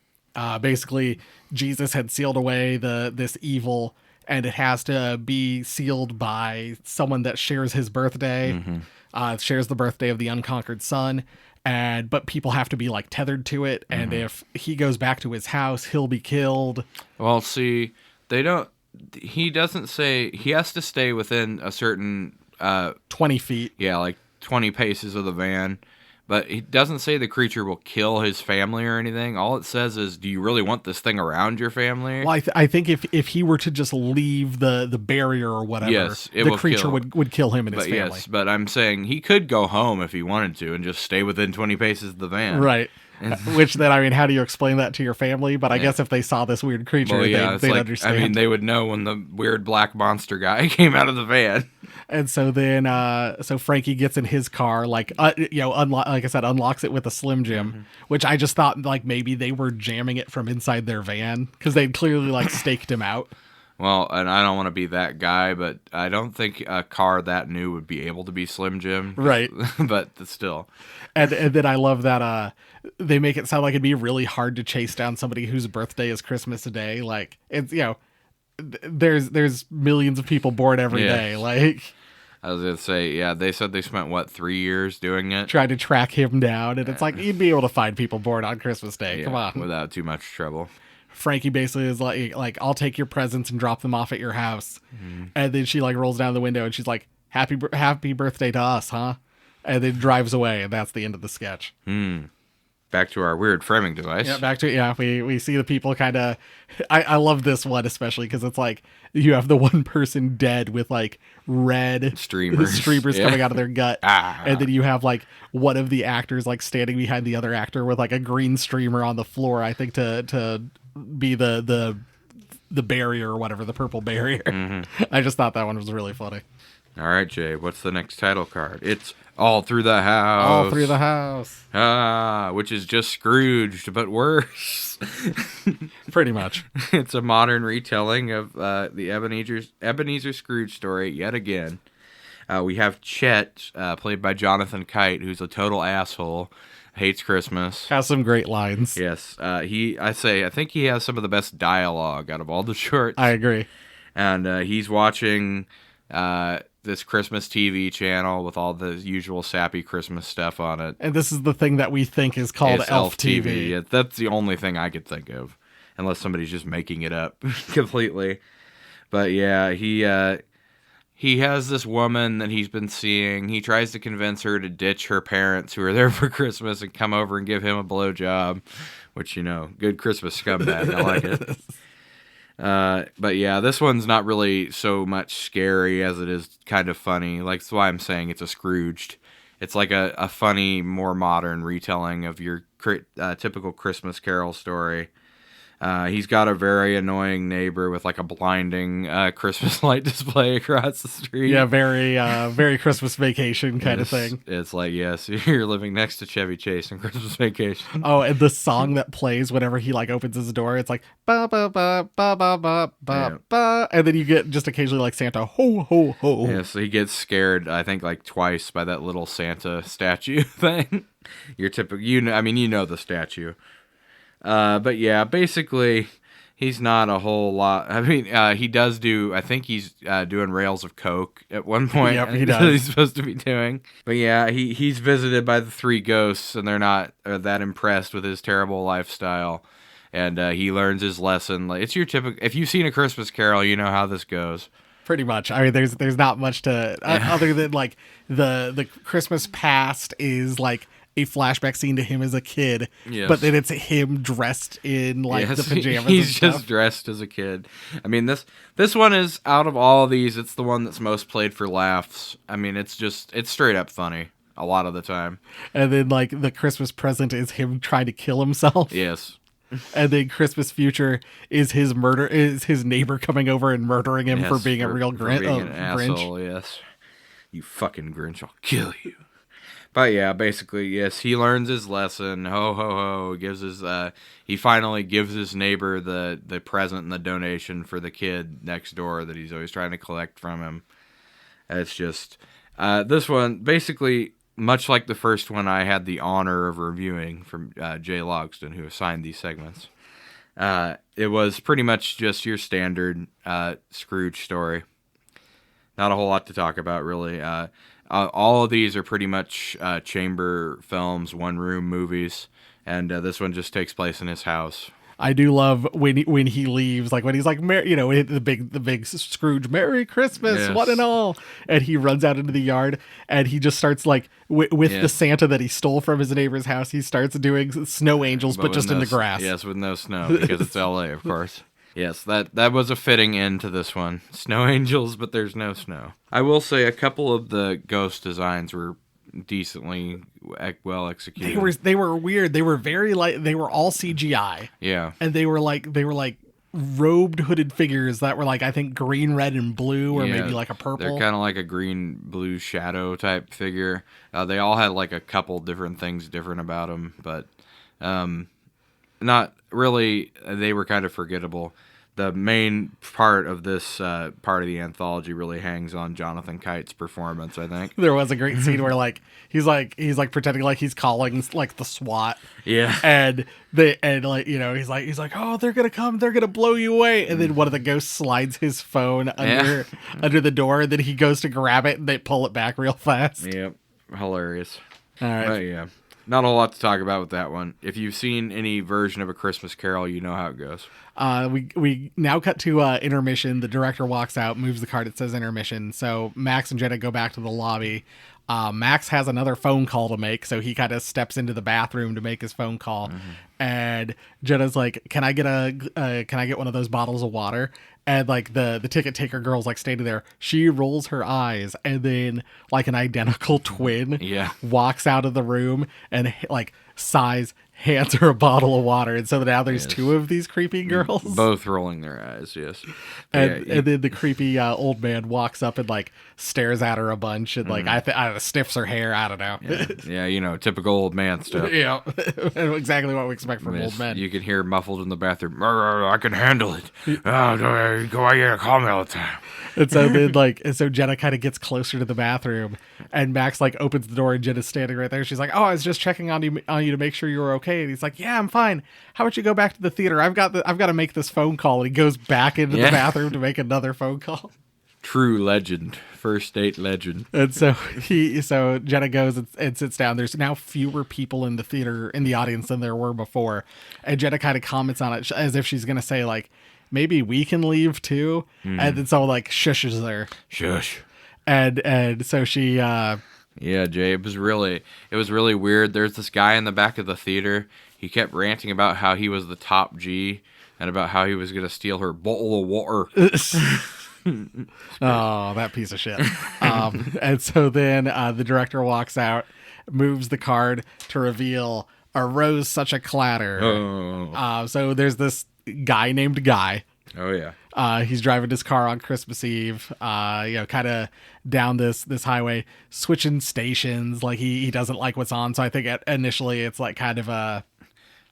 B: basically Jesus had sealed away this evil, and it has to be sealed by someone that shares his birthday, shares the birthday of the unconquered son. But people have to be like tethered to it. And if he goes back to his house, he'll be killed.
C: Well, see, he doesn't say he has to stay within a certain
B: 20 feet.
C: Yeah, like 20 paces of the van. But he doesn't say the creature will kill his family or anything. All it says is, "Do you really want this thing around your family?"
B: Well, I think if he were to just leave the barrier or whatever, the creature would kill him and his family.
C: Yes, but I'm saying he could go home if he wanted to and just stay within 20 paces of the van.
B: Right. Which then, I mean, how do you explain that to your family? But I guess if they saw this weird creature, they'd understand.
C: I mean, they would know when the weird black monster guy came out of the van.
B: And so then, so Frankie gets in his car, like, like I said, unlocks it with a Slim Jim, which I just thought like maybe they were jamming it from inside their van because they'd clearly like staked him out.
C: Well, and I don't want to be that guy, but I don't think a car that new would be able to be Slim Jim.
B: Right.
C: But still.
B: And then I love that they make it sound like it'd be really hard to chase down somebody whose birthday is Christmas Day. Like, it's, there's millions of people born every
C: Yeah.
B: day. Like,
C: I was going to say, yeah, they said they spent, 3 years doing it?
B: trying to track him down, and it's like you'd be able to find people born on Christmas Day.
C: Yeah,
B: Come on.
C: without too much trouble.
B: Frankie basically is like I'll take your presents and drop them off at your house, and then she like rolls down the window and she's like, happy birthday to us, huh? And then drives away, and that's the end of the sketch.
C: Back to our weird framing device.
B: Yeah, back to we see the people kind of. I love this one especially because it's like you have the one person dead with like red
C: Streamers. Yeah.
B: coming out of their gut,
C: Ah.
B: and then you have like one of the actors like standing behind the other actor with like a green streamer on the floor. I think to be the barrier or whatever, the purple barrier. I just thought that one was really funny.
C: All right, Jay, what's the next title card? It's All Through the House.
B: All through the house,
C: Which is just Scrooged, but worse.
B: pretty much.
C: It's a modern retelling of the Ebenezer Scrooge story yet again. We have Chet, played by Jonathan Kite, who's a total asshole, hates Christmas.
B: Has some great lines.
C: Yes, I think he has some of the best dialogue out of all the shorts.
B: I agree.
C: And he's watching this Christmas TV channel with all the usual sappy Christmas stuff on it.
B: And this is the thing that we think is called
C: It's
B: Elf TV.
C: Yeah, that's the only thing I could think of, unless somebody's just making it up completely. But yeah, he has this woman that he's been seeing. He tries to convince her to ditch her parents who are there for Christmas and come over and give him a blowjob, which, good Christmas scumbag. I like it. But yeah, this one's not really so much scary as it is kind of funny. Like, that's why I'm saying it's a Scrooged. It's like a funny, more modern retelling of your typical Christmas Carol story. He's got a very annoying neighbor with like a blinding Christmas light display across the street.
B: Yeah, very Christmas Vacation kind of thing.
C: It's like, yes, you're living next to Chevy Chase in Christmas Vacation.
B: Oh, and the song that plays whenever he like opens his door, it's like ba ba ba ba ba ba ba ba, and then you get just occasionally like Santa ho ho ho.
C: Yeah, so he gets scared, I think, like twice by that little Santa statue thing. Your typical, you know the statue. But yeah, basically, he's not a whole lot. I mean, he does do, I think he's doing rails of coke at one point.
B: Yep, he
C: That's
B: does.
C: what he's supposed to be doing. But yeah, he's visited by the three ghosts, and they're not that impressed with his terrible lifestyle. And he learns his lesson. Like, it's your typical, if you've seen A Christmas Carol, you know how this goes.
B: Pretty much. I mean, there's not much to other than like the Christmas past is like a flashback scene to him as a kid,
C: Yes.
B: but then it's him dressed in like the pajamas.
C: He's
B: and stuff.
C: just dressed as a kid. I mean, this one is, out of all of these, it's the one that's most played for laughs. I mean, it's straight up funny a lot of the time.
B: And then like the Christmas present is him trying to kill himself.
C: Yes.
B: And then Christmas future is his neighbor coming over and murdering him for
C: Yes,
B: being a real
C: for being an
B: Grinch.
C: asshole, yes. You fucking Grinch, I'll kill you. But yeah, basically, yes, he learns his lesson. Ho ho ho! He finally gives his neighbor the present and the donation for the kid next door that he's always trying to collect from him. It's just this one, basically, much like the first one, I had the honor of reviewing from Jay Logston, who assigned these segments. It was pretty much just your standard Scrooge story. Not a whole lot to talk about, really. All of these are pretty much chamber films, one-room movies, and this one just takes place in his house.
B: I do love when he leaves, like when he's like, the big Scrooge, Merry Christmas,
C: Yes.
B: one and all, and he runs out into the yard, and he just starts like with the
C: Yes.
B: Santa that he stole from his neighbor's house, he starts doing snow angels, but
C: with
B: just in
C: no
B: the grass.
C: Yes, with no snow, because it's L.A., of course. Yes, that was a fitting end to this one. Snow angels, but there's no snow. I will say a couple of the ghost designs were decently well executed.
B: They were weird. They were they were all CGI,
C: Yeah.
B: and they were like robed hooded figures that were like I think green, red, and blue, or
C: Yeah,
B: maybe like a purple.
C: They're kind of like a green blue shadow type figure. They all had like a couple different things different about them, but not really. They were kind of forgettable. the main part of this part of the anthology really hangs on Jonathan Kite's performance, I think.
B: There was a great scene where he's pretending like he's calling like the SWAT.
C: Yeah.
B: And he's like, oh, they're gonna come, they're gonna blow you away. And then one of the ghosts slides his phone under the door, and then he goes to grab it and they pull it back real fast.
C: Yep. Hilarious.
B: All right.
C: But yeah. Not a lot to talk about with that one. If you've seen any version of A Christmas Carol, you know how it goes.
B: We now cut to intermission. The director walks out, moves the card. It says intermission. So Max and Jenna go back to the lobby. Max has another phone call to make, so he kind of steps into the bathroom to make his phone call. And Jenna's like, "Can I get one of those bottles of water?" And like the ticket taker girl's like standing there. She rolls her eyes, and then like an identical twin walks out of the room and like sighs, hands her a bottle of water, and so now there's two of these creepy girls,
C: both rolling their eyes. Yes,
B: and then the creepy old man walks up and like stares at her a bunch and like I don't know, sniffs her hair. I don't know.
C: Yeah, typical old man stuff.
B: Yeah, exactly what we expect from old men.
C: You can hear muffled in the bathroom. I can handle it. Go out here and call me all the time.
B: And so then so Jenna kind of gets closer to the bathroom, and Max like opens the door, and Jenna's standing right there. She's like, "Oh, I was just checking on you to make sure you were okay." And he's like, "Yeah, I'm fine. How about you go back to the theater? I've got to make this phone call." And he goes back into the bathroom to make another phone call.
C: True legend, first date legend.
B: And so Jenna goes and sits down. There's now fewer people in the theater, in the audience, than there were before. And Jenna kind of comments on it as if she's gonna say like, maybe we can leave too. And then someone like shushes her.
C: Shush.
B: And so she
C: yeah, Jay, it was really weird. There's this guy in the back of the theater. He kept ranting about how he was the top G and about how he was going to steal her bottle of water.
B: Oh, that piece of shit. And so then the director walks out, moves the card to reveal arose such a clatter. So there's this guy named Guy.
C: Oh yeah.
B: He's driving his car on Christmas Eve, kind of down this highway, switching stations. Like he doesn't like what's on. So I think initially it's like kind of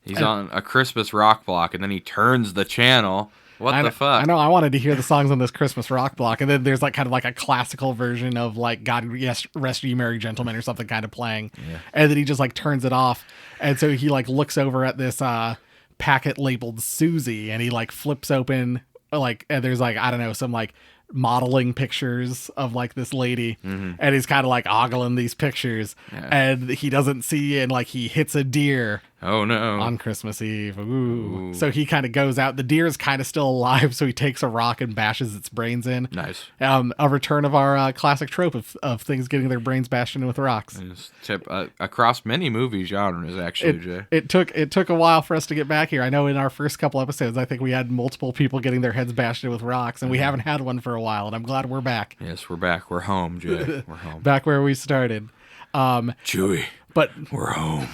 C: he's on a Christmas rock block, and then he turns the channel. What the fuck?
B: I know. I wanted to hear the songs on this Christmas rock block, and then there's like kind of like a classical version of like God Rest You Merry Gentlemen or something kind of playing, and then he just like turns it off, and so he like looks over at this packet labeled Susie, and he like flips open like, and there's like, I don't know, some like modeling pictures of like this lady, and he's kind of like ogling these pictures, and he doesn't see, and like he hits a deer.
C: Oh no.
B: On Christmas Eve. Ooh. So he kind of goes out. The deer is kind of still alive, so he takes a rock and bashes its brains in.
C: Nice.
B: A return of our classic trope of things getting their brains bashed in with rocks.
C: Across many movie genres, actually, Jay.
B: It took a while for us to get back here. I know in our first couple episodes, I think we had multiple people getting their heads bashed in with rocks, and we haven't had one for a while, and I'm glad we're back.
C: Yes, we're back. We're home, Jay. We're home.
B: Back where we started.
C: Chewy.
B: But
C: we're home.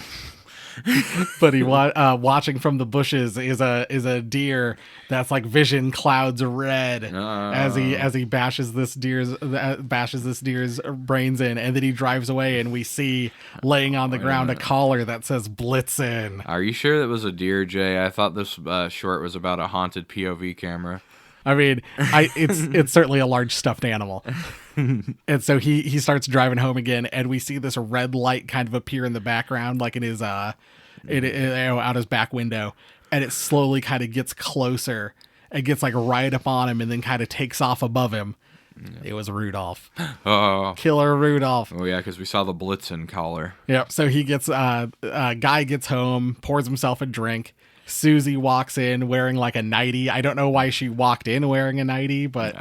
B: But he watching from the bushes is a deer that's like vision clouds red as he bashes this deer's brains in, and then he drives away, and we see laying on the ground a collar that says Blitzen.
C: Are you sure that was a deer, Jay? I thought this short was about a haunted POV camera.
B: I mean, it's certainly a large stuffed animal. And so he starts driving home again, and we see this red light kind of appear in the background, like in his out his back window, and it slowly kind of gets closer. It gets like right up on him, and then kind of takes off above him. It was Rudolph.
C: Oh,
B: Killer Rudolph.
C: Oh yeah, because we saw the Blitzen collar.
B: Yep. So he gets Guy gets home, pours himself a drink. Susie walks in wearing like a nightie. I don't know why she walked in wearing a nightie, but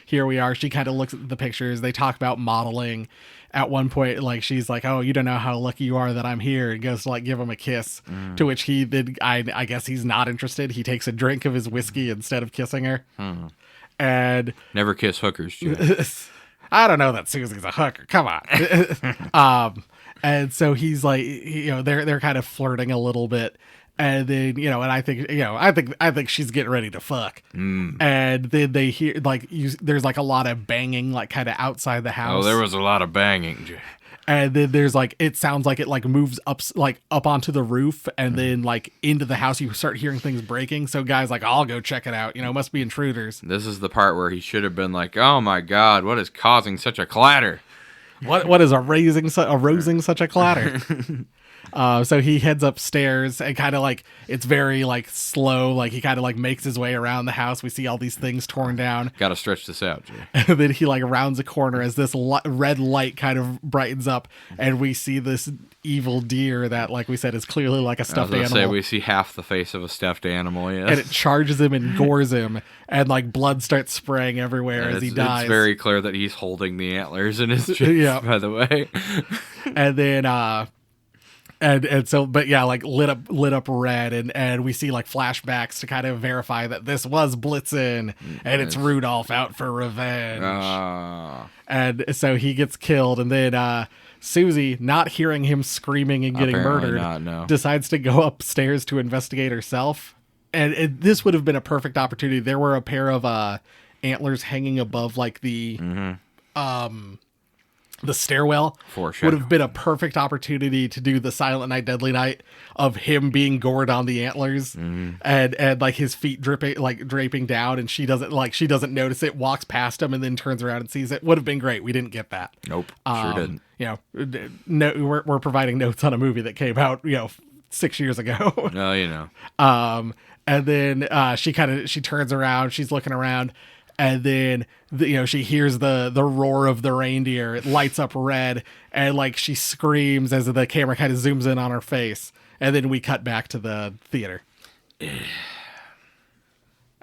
B: here we are. She kind of looks at the pictures. They talk about modeling. At one point, like she's like, "Oh, you don't know how lucky you are that I'm here," and goes to like give him a kiss. To which he did. I guess he's not interested. He takes a drink of his whiskey instead of kissing her. And
C: never kiss hookers, Jay.
B: I don't know that Susie's a hooker. Come on. And so he's like, they're kind of flirting a little bit. And then, and I think she's getting ready to fuck. And then they hear there's like a lot of banging, like kind of outside the house.
C: Oh, there was a lot of banging.
B: And then there's like, it sounds like it like moves up onto the roof, and then like into the house you start hearing things breaking. So guys like, I'll go check it out. Must be intruders.
C: This is the part where he should have been like, "Oh my God, what is causing such a clatter?"
B: What is arousing such a clatter? So he heads upstairs and kind of like, it's very like slow. Like he kind of like makes his way around the house. We see all these things torn down.
C: Got to stretch this out, Jay.
B: And then he like rounds a corner as this red light kind of brightens up, and we see this evil deer that, like we said, is clearly like a stuffed animal.
C: Say we see half the face of a stuffed animal, yes.
B: And it charges him and gores him, and like blood starts spraying everywhere as he dies.
C: It's very clear that he's holding the antlers in his chest,
B: Yeah.
C: by the way.
B: And then and so, but yeah, like lit up red, and we see like flashbacks to kind of verify that this was Blitzen, and it's Rudolph out for revenge. And so he gets killed, and then Susie, not hearing him screaming and getting
C: Apparently
B: murdered,
C: not, no.
B: decides to go upstairs to investigate herself. And this would have been a perfect opportunity. There were a pair of antlers hanging above like the stairwell. Would have been a perfect opportunity to do the Silent Night, Deadly Night of him being gored on the antlers, and like his feet draping down, and she doesn't notice it, walks past him, and then turns around and sees it. Would have been great. We didn't get that.
C: Nope, sure didn't.
B: No, we're providing notes on a movie that came out 6 years ago.
C: No,
B: And then she turns around, she's looking around, and then she hears the roar of the reindeer. It lights up red, and like she screams as the camera kind of zooms in on her face, and then we cut back to the theater.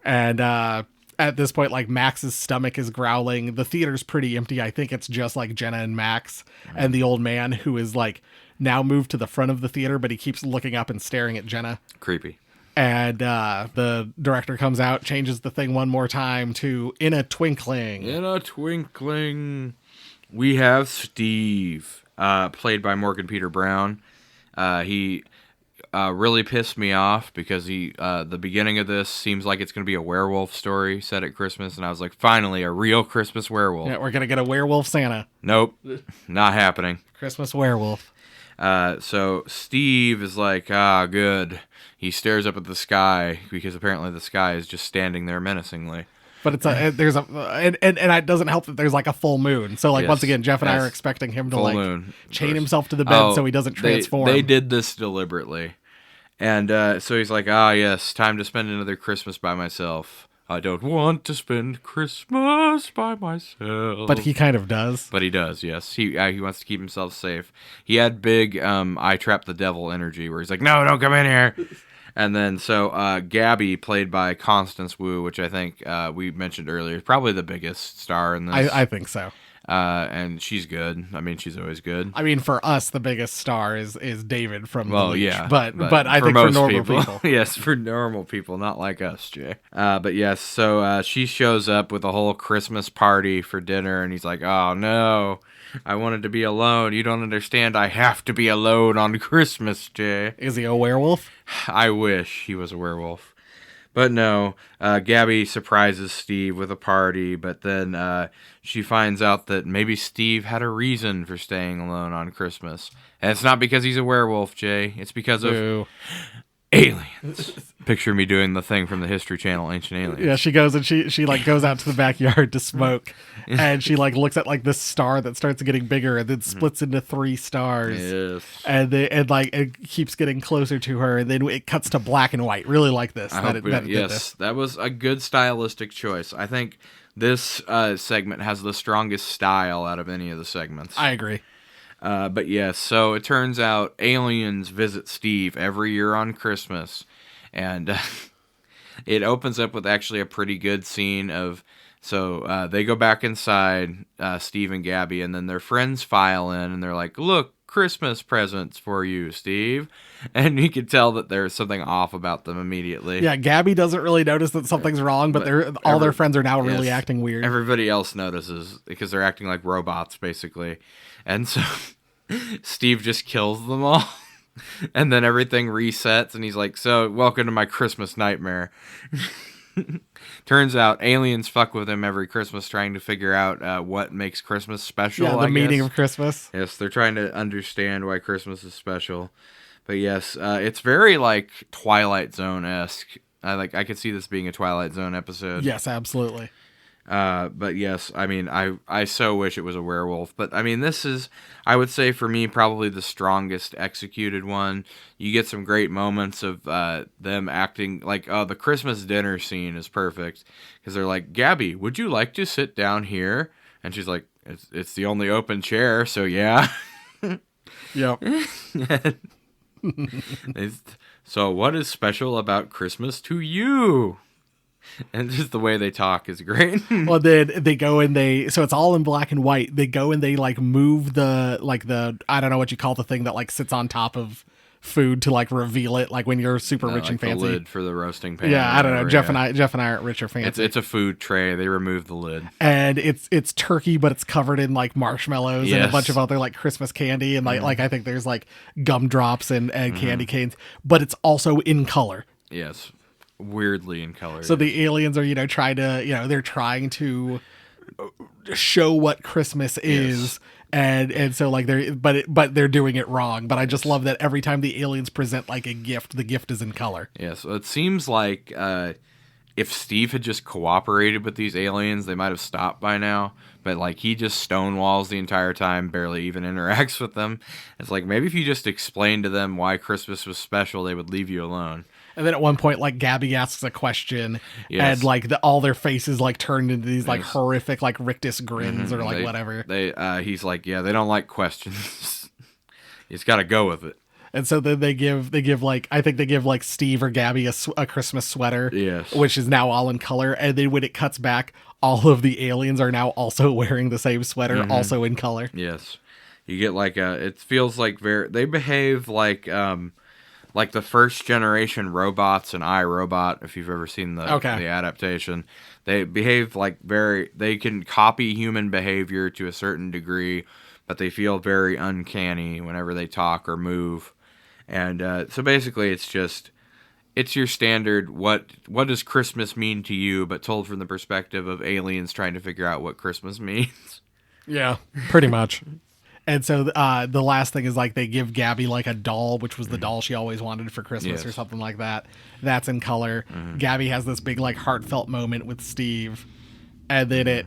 B: And at this point, like Max's stomach is growling. The theater's pretty empty. I think it's just like Jenna and Max and the old man, who is like now moved to the front of the theater, but he keeps looking up and staring at Jenna.
C: Creepy.
B: And the director comes out, changes the thing one more time to "In a Twinkling."
C: In a twinkling, we have Steve, played by Morgan Peter Brown. He really pissed me off because the beginning of this seems like it's going to be a werewolf story set at Christmas, and I was like, finally, a real Christmas werewolf.
B: Yeah, we're going to get a werewolf Santa.
C: Nope, not happening.
B: Christmas werewolf.
C: So Steve is like, good. He stares up at the sky because apparently the sky is just standing there menacingly.
B: But and it doesn't help that there's like a full moon. So like,
C: Yes,
B: once again, Jeff and I
C: yes.
B: are expecting him to
C: Full
B: like
C: moon,
B: chain
C: course.
B: himself to the bed so he doesn't transform.
C: They did this deliberately. And so he's like, yes, time to spend another Christmas by myself. I don't want to spend Christmas by myself.
B: But he kind of does.
C: But he does, yes. He wants to keep himself safe. He had big I trap the devil energy where he's like, no, don't come in here. And then so Gabby, played by Constance Wu, which I think we mentioned earlier, is probably the biggest star in this.
B: I think so.
C: And she's good. I mean, she's always good.
B: I mean, for us, the biggest star is David from The Leech.
C: Yeah.
B: But I think for normal people.
C: Yes, for normal people, not like us, Jay. But yes, so she shows up with a whole Christmas party for dinner, and he's like, oh, no. I wanted to be alone. You don't understand. I have to be alone on Christmas, Jay.
B: Is he a werewolf?
C: I wish he was a werewolf. But no, Gabby surprises Steve with a party, but then she finds out that maybe Steve had a reason for staying alone on Christmas. And it's not because he's a werewolf, Jay. It's because of aliens. Picture me doing the thing from the History Channel, Ancient Aliens.
B: Yeah, she goes and she like goes out to the backyard to smoke, and she like looks at like this star that starts getting bigger and then splits into 3 stars.
C: Yes.
B: And it keeps getting closer to her, and then it cuts to black and white. Really like this.
C: That was a good stylistic choice. I think this segment has the strongest style out of any of the segments.
B: I agree.
C: But yes, so it turns out aliens visit Steve every year on Christmas, and it opens up with actually a pretty good scene of, so they go back inside, Steve and Gabby, and then their friends file in, and they're like, look, Christmas presents for you, Steve. And you can tell that there's something off about them immediately.
B: Yeah, Gabby doesn't really notice that something's wrong, but all their friends are now really acting weird.
C: Everybody else notices because they're acting like robots, basically. And so Steve just kills them all. And then everything resets, and he's like, so, welcome to my Christmas nightmare. Turns out aliens fuck with him every Christmas, trying to figure out what makes Christmas special.
B: Yeah, the
C: I
B: meaning
C: guess.
B: of Christmas.
C: Yes, they're trying to understand why Christmas is special. But yes, it's very like Twilight Zone-esque. I could see this being a Twilight Zone episode.
B: Yes, absolutely.
C: But yes, I mean, I so wish it was a werewolf. But I mean, this is, I would say for me, probably the strongest executed one. You get some great moments of them acting like, the Christmas dinner scene is perfect. Because they're like, Gabby, would you like to sit down here? And she's like, it's the only open chair, so yeah.
B: Yep.
C: So what is special about Christmas to you? And just the way they talk is great.
B: Well, then they go and so it's all in black and white. They go and they like move the I don't know what you call the thing that like sits on top of food to like reveal it, like when you're super rich
C: like
B: and fancy.
C: the lid for the roasting pan.
B: Yeah, I don't know.
C: or
B: Jeff
C: whatever,
B: and I aren't rich or fancy.
C: It's a food tray. They remove the lid.
B: And it's turkey, but it's covered in like marshmallows and a
C: Yes.
B: bunch of other like Christmas candy and like I think there's like gumdrops and candy canes, but it's also in color.
C: Yes, weirdly in color.
B: So the aliens are trying to they're trying to show what Christmas is. And so like they're doing it wrong. But I just love that every time the aliens present like a gift, the gift is in color.
C: Yeah, so it seems like if Steve had just cooperated with these aliens, they might have stopped by now. But like he just stonewalls the entire time, barely even interacts with them. It's like maybe if you just explained to them why Christmas was special, they would leave you alone.
B: And then at one point, like Gabby asks a question,
C: Yes.
B: and like all their faces like turned into these like
C: Yes.
B: horrific like rictus grins or like whatever.
C: He's like, yeah, they don't like questions. You just got to go with it.
B: And so then they give like I think they give like Steve or Gabby a Christmas sweater,
C: Yes.
B: which is now all in color. And then when it cuts back, all of the aliens are now also wearing the same sweater, also in color.
C: Yes, you get like it feels like they behave like the first generation robots in iRobot. If you've ever seen the adaptation, they behave like they can copy human behavior to a certain degree, but they feel very uncanny whenever they talk or move. And so basically, it's your standard. What does Christmas mean to you? But told from the perspective of aliens trying to figure out what Christmas means.
B: Yeah, pretty much. And so the last thing is like they give Gabby like a doll, which was the doll she always wanted for Christmas or
C: Yes.
B: something like that. That's in color. Gabby has this big like heartfelt moment with Steve, and then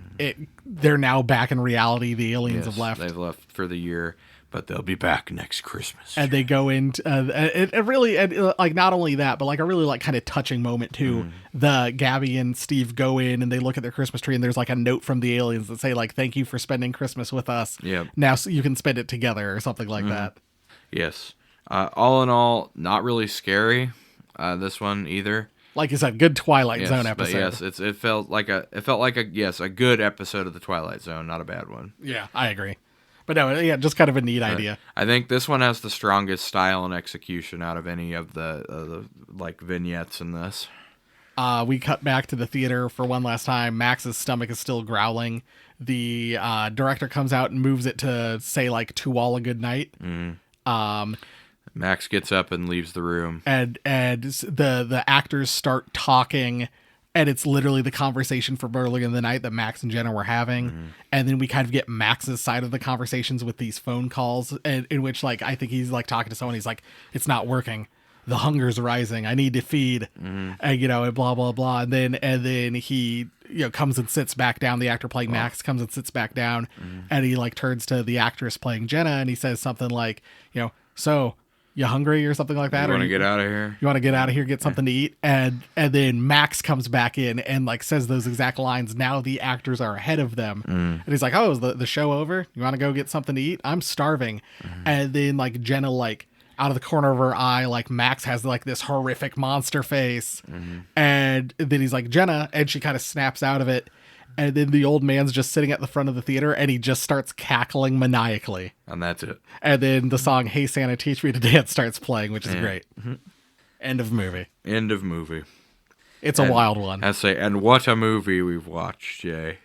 B: they're now back in reality. The aliens have left.
C: They've left for the year, but they'll be back next Christmas.
B: And they go into it really like not only that, but like a really like kind of touching moment too. The Gabby and Steve go in and they look at their Christmas tree and there's like a note from the aliens that say like, "Thank you for spending Christmas with us.
C: Yep.
B: Now so you can spend it together," or something like that.
C: Yes. All in all, not really scary. This one either.
B: Like you said, good Twilight
C: Yes,
B: Zone
C: but
B: episode.
C: yes, it felt like a good episode of the Twilight Zone, not a bad one.
B: Yeah, I agree. But no, yeah, just kind of a neat idea.
C: I think this one has the strongest style and execution out of any of the like vignettes in this.
B: We cut back to the theater for one last time. Max's stomach is still growling. The director comes out and moves it to say like "to all a good night."
C: Max gets up and leaves the room.
B: And the actors start talking, and it's literally the conversation from earlier in the night that Max and Jenna were having. And then we kind of get Max's side of the conversations with these phone calls, in which like I think he's like talking to someone. He's like, "It's not working. The hunger's rising. I need to feed," and and blah blah blah. And then he comes and sits back down. The actor playing Max comes and sits back down, and he like turns to the actress playing Jenna, and he says something like, "So you hungry?" or something like that.
C: You
B: or
C: want to get out of here?
B: You want to get out of here, get something to eat, and then Max comes back in and like says those exact lines. Now the actors are ahead of them, and he's like, "Oh, is the show over? You want to go get something to eat? I'm starving." And then like Jenna, like out of the corner of her eye, like Max has like this horrific monster face, and then he's like, "Jenna," and she kind of snaps out of it. And then the old man's just sitting at the front of the theater, and he just starts cackling maniacally.
C: And that's it.
B: And then the song "Hey Santa, Teach Me to Dance" starts playing, which is great. End of movie.
C: End of movie.
B: It's a wild one.
C: I say, and what a movie we've watched, Jay.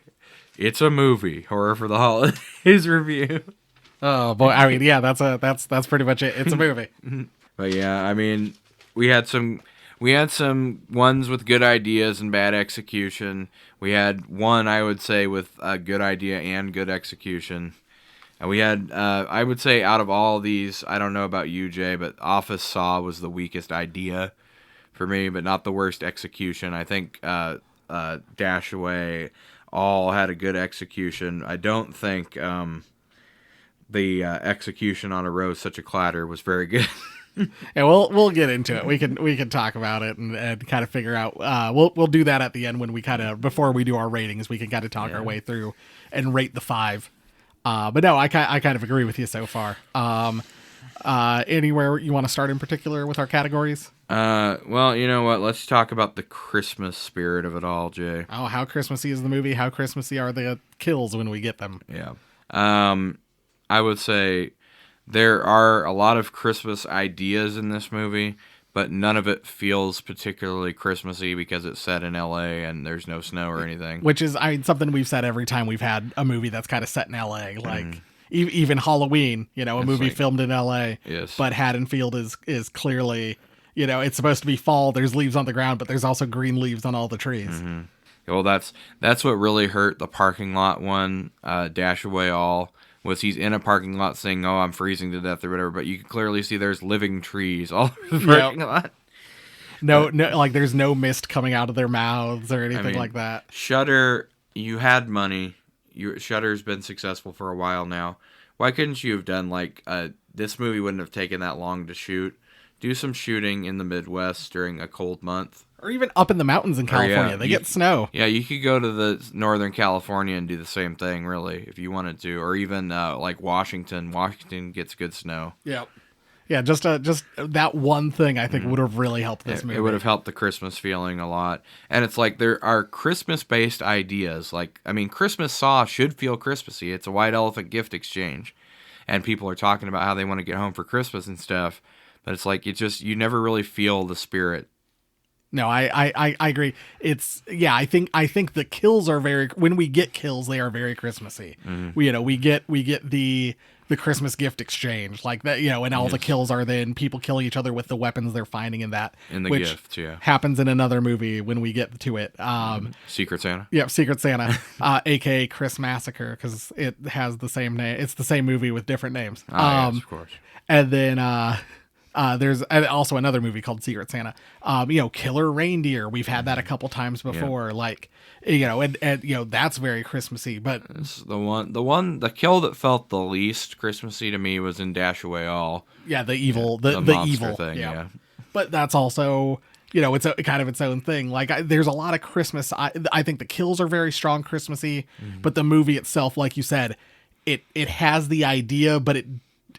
C: It's a movie. Horror for the Holidays review.
B: Oh boy, I mean, yeah, that's pretty much it. It's a movie.
C: But yeah, I mean, we had some we had some ones with good ideas and bad execution. We had one, I would say, with a good idea and good execution. And we had, I would say, out of all these, I don't know about you, Jay, but Office Saw was the weakest idea for me, but not the worst execution. I think Dash Away all had a good execution. I don't think the execution on A Rose Such a Clatter was very good.
B: And we'll get into it. We can talk about it and kind of figure out. We'll do that at the end when we kind of before we do our ratings. We can kind of talk our way through and rate the 5. But no, I kind of agree with you so far. Anywhere you want to start in particular with our categories?
C: Well, you know what? Let's talk about the Christmas spirit of it all, Jay.
B: Oh, how Christmassy is the movie? How Christmassy are the kills when we get them?
C: Yeah. I would say there are a lot of Christmas ideas in this movie, but none of it feels particularly Christmassy because it's set in LA and there's no snow or anything.
B: Which is something we've said every time we've had a movie that's kind of set in LA. Like even Halloween, a movie filmed in LA.
C: Yes.
B: But Haddonfield is clearly, it's supposed to be fall. There's leaves on the ground, but there's also green leaves on all the trees.
C: Mm-hmm. Well, that's what really hurt the parking lot one, Dash Away All. Was he's in a parking lot saying, "Oh, I'm freezing to death" or whatever, but you can clearly see there's living trees all over the parking lot.
B: No, like there's no mist coming out of their mouths or anything like that.
C: Shudder, you had money. Shudder's been successful for a while now. Why couldn't you have done this movie wouldn't have taken that long to shoot. Do some shooting in the Midwest during a cold month.
B: Or even up in the mountains in California. They get snow.
C: Yeah, you could go to the Northern California and do the same thing, really, if you wanted to. Or even like Washington. Washington gets good snow.
B: Yeah. Yeah, just that one thing I think would have really helped this movie.
C: It would have helped the Christmas feeling a lot. And it's like there are Christmas-based ideas. Christmas Saw should feel Christmassy. It's a white elephant gift exchange. And people are talking about how they want to get home for Christmas and stuff. But it's like, you never really feel the spirit.
B: No, I agree. I think the kills are when we get kills, they are very Christmassy. Mm-hmm. We get the Christmas gift exchange like that, and all the kills are then people killing each other with the weapons they're finding in that.
C: In the gift, yeah.
B: Happens in another movie when we get to it.
C: Secret Santa.
B: Yep, Secret Santa, aka Chris Massacre, because it has the same name. It's the same movie with different names.
C: Yes, of course.
B: And then there's also another movie called Secret Santa. Killer Reindeer. We've had that a couple times before. Yeah. And that's very Christmassy. But
C: it's the kill that felt the least Christmassy to me was in Dash Away All.
B: Yeah, the evil, the evil
C: thing. Yeah.
B: But that's also it's kind of its own thing. There's a lot of Christmas. I think the kills are very strong Christmassy, but the movie itself, like you said, it has the idea, but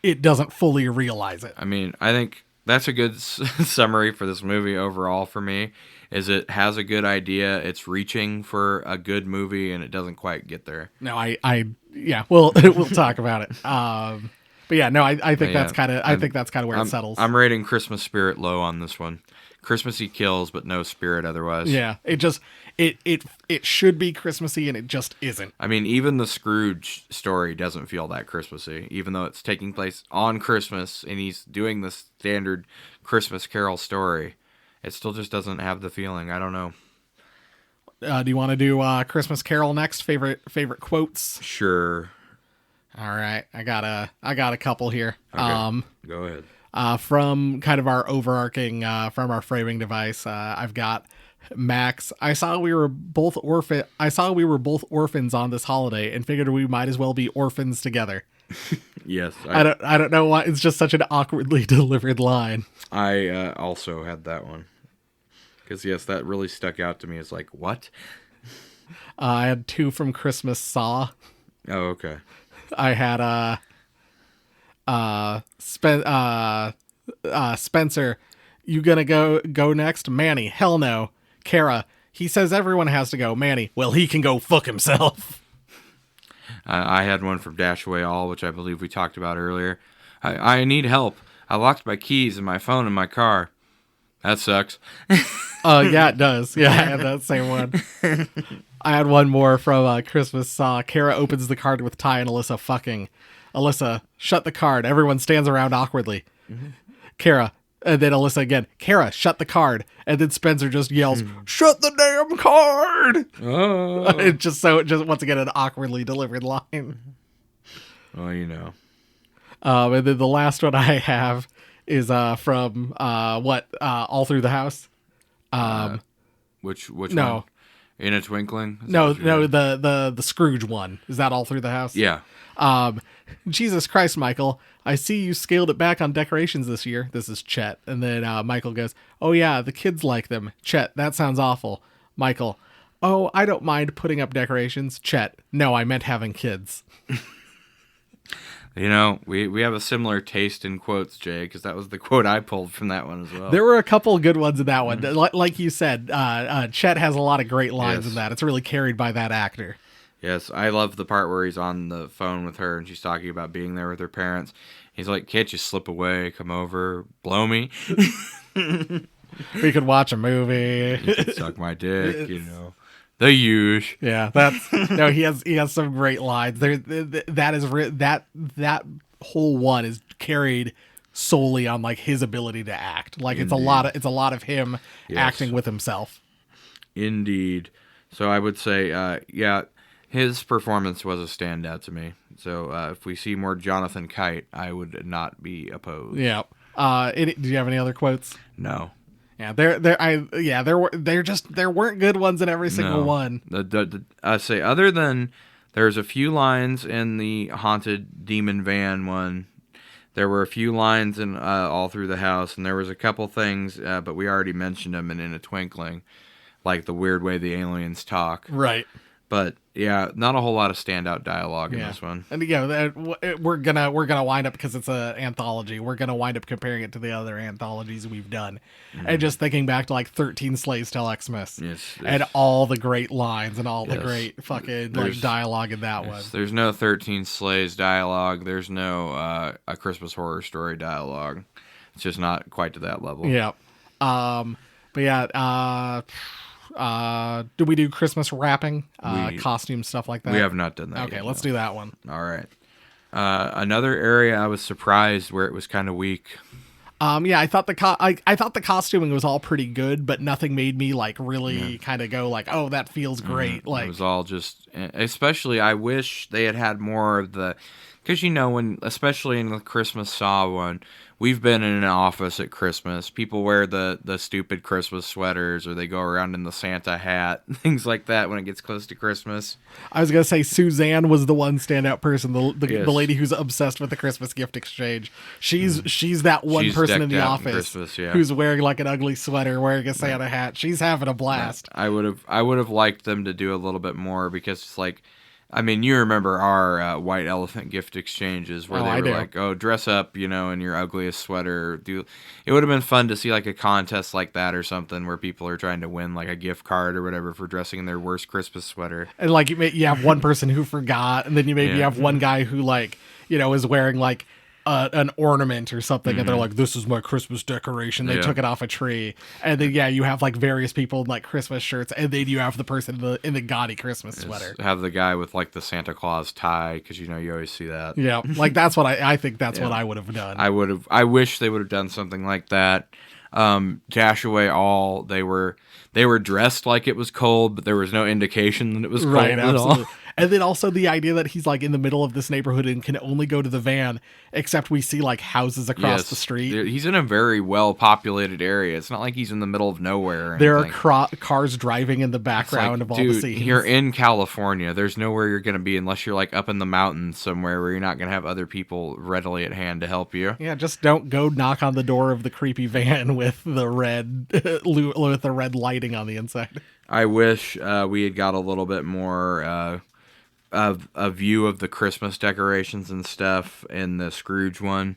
B: it doesn't fully realize it.
C: I think that's a good summary for this movie overall for me, is it has a good idea, it's reaching for a good movie, and it doesn't quite get there.
B: No, we'll talk about it. But yeah, no, I think that's kind of where it settles.
C: I'm rating Christmas spirit low on this one. Christmassy kills, but no spirit otherwise.
B: Yeah, it should be Christmassy, and it just isn't.
C: Even the Scrooge story doesn't feel that Christmassy, even though it's taking place on Christmas, and he's doing the standard Christmas Carol story. It still just doesn't have the feeling. I don't know.
B: Do you want to do Christmas Carol next? Favorite quotes?
C: Sure.
B: All right, I got a couple here.
C: Okay. Go ahead.
B: From kind of our overarching, from our framing device, I've got Max. I saw we were both orphans on this holiday, and figured we might as well be orphans together.
C: Yes,
B: I don't know why it's just such an awkwardly delivered line.
C: I also had that one because yes, that really stuck out to me. It's like, what?
B: I had 2 from Christmas Saw.
C: Oh, okay.
B: I had Spencer, you gonna go next? Manny, hell no. Kara, he says everyone has to go. Manny, well, he can go fuck himself.
C: I had one from Dash Away All, which I believe we talked about earlier. I need help. I locked my keys and my phone in my car. That sucks.
B: Yeah, it does. Yeah, I had that same one. I had one more from Christmas Saw. Kara opens the card with Ty and Alyssa fucking. Alyssa, shut the card. Everyone stands around awkwardly. Mm-hmm. Kara, And then Alyssa again, Kara, shut the card. And then Spencer just yells, shut the damn card.
C: Oh.
B: It just once again an awkwardly delivered line.
C: Well, you know.
B: And then the last one I have is from All Through the House.
C: Which
B: no.
C: one? In a Twinkling? Is
B: No,
C: that what you're-
B: the Scrooge one. Is that All Through the House?
C: Yeah.
B: Jesus Christ, Michael, I see you scaled it back on decorations this year. This is Chet. And then Michael goes, oh yeah, the kids like them. Chet, that sounds awful. Michael, oh, I don't mind putting up decorations. Chet, no, I meant having kids.
C: You know, we have a similar taste in quotes, Jay, because that was the quote I pulled from that one as well.
B: There were a couple good ones in that one. Like you said, Chet has a lot of great lines
C: Yes.
B: in that. It's really carried by that actor.
C: Yes, I love the part where he's on the phone with her and she's talking about being there with her parents. He's like, can't you slip away, come over, blow me?
B: We could watch a movie.
C: You can suck my dick, you know. The huge.
B: Yeah, that's no. He has some great lines. That whole one is carried solely on like his ability to act. Like it's a lot of him
C: Yes.
B: acting with himself.
C: Indeed. So I would say, yeah, his performance was a standout to me. So if we see more Jonathan Kite, I would not be opposed.
B: Yeah. Do you have any other quotes?
C: No.
B: Yeah, there weren't good ones in every single
C: No.
B: one.
C: I say other than there's a few lines in the haunted demon van one. There were a few lines in All Through the House, and there was a couple things, but we already mentioned them in a Twinkling, like the weird way the aliens talk.
B: Right.
C: But yeah, not a whole lot of standout dialogue in
B: Yeah.
C: this one.
B: And we're gonna wind up, because it's an anthology, we're gonna wind up comparing it to the other anthologies we've done, and just thinking back to like 13 Slaves Till Xmas,
C: Yes,
B: and all the great lines and all the
C: Yes.
B: great fucking like
C: There's-
B: dialogue in that one.
C: There's no 13 Slays dialogue. There's no A Christmas Horror Story dialogue. It's just not quite to that level.
B: Yeah. But yeah. Do we do Christmas wrapping, costume stuff like that?
C: We have not done that
B: Okay,
C: yet,
B: let's
C: no.
B: do that one.
C: All right. Another area I was surprised where it was kind of weak.
B: Yeah, I thought I thought the costuming was all pretty good, but nothing made me like really kind of go like, oh, that feels great. Like
C: It was all just, especially I wish they had more of the, because you know, when, especially in the Christmas Saw one, we've been in an office at Christmas. People wear the stupid Christmas sweaters, or they go around in the Santa hat, things like that when it gets close to Christmas.
B: I was gonna say Suzanne was the one standout person, the
C: Yes.
B: lady who's obsessed with the Christmas gift exchange. She's that one
C: She's
B: person in the
C: decked out in
B: office
C: Christmas, yeah.
B: who's wearing like an ugly sweater, wearing a Santa hat. She's having a blast.
C: I would have liked them to do a little bit more, because it's like, I mean, you remember our white elephant gift exchanges where
B: Oh,
C: they
B: I
C: were
B: do.
C: like, "Oh, dress up, you know, in your ugliest sweater." It would have been fun to see like a contest like that or something where people are trying to win like a gift card or whatever for dressing in their worst Christmas sweater.
B: And like you have one person who forgot, and then you maybe
C: Yeah.
B: have one guy who like is wearing like an ornament or something, and they're like, "This is my Christmas decoration." They
C: Mm-hmm. Yeah.
B: took it off a tree, and then you have like various people in like Christmas shirts, and then you have the person in the gaudy Christmas sweater.
C: Have the guy with like the Santa Claus tie, because you know you always see that.
B: Yeah, like that's what I think that's what
C: Yeah.
B: I would have done.
C: I wish they would have done something like that. Dash Away All, they were dressed like it was cold, but there was no indication that it was cold
B: Right,
C: at
B: absolutely.
C: all.
B: And then also the idea that he's like in the middle of this neighborhood and can only go to the van, except we see like houses across the street.
C: He's in a very well populated area. It's not like he's in the middle of nowhere. Or
B: There are
C: anything.
B: cars driving in the
C: It's
B: background
C: like,
B: of all
C: dude,
B: the scenes.
C: you're in California. There's nowhere you're going to be unless you're like up in the mountains somewhere where you're not going to have other people readily at hand to help you.
B: Yeah, just don't go knock on the door of the creepy van with the red lighting on the inside.
C: I wish we had got a little bit more of a view of the Christmas decorations and stuff in the Scrooge one.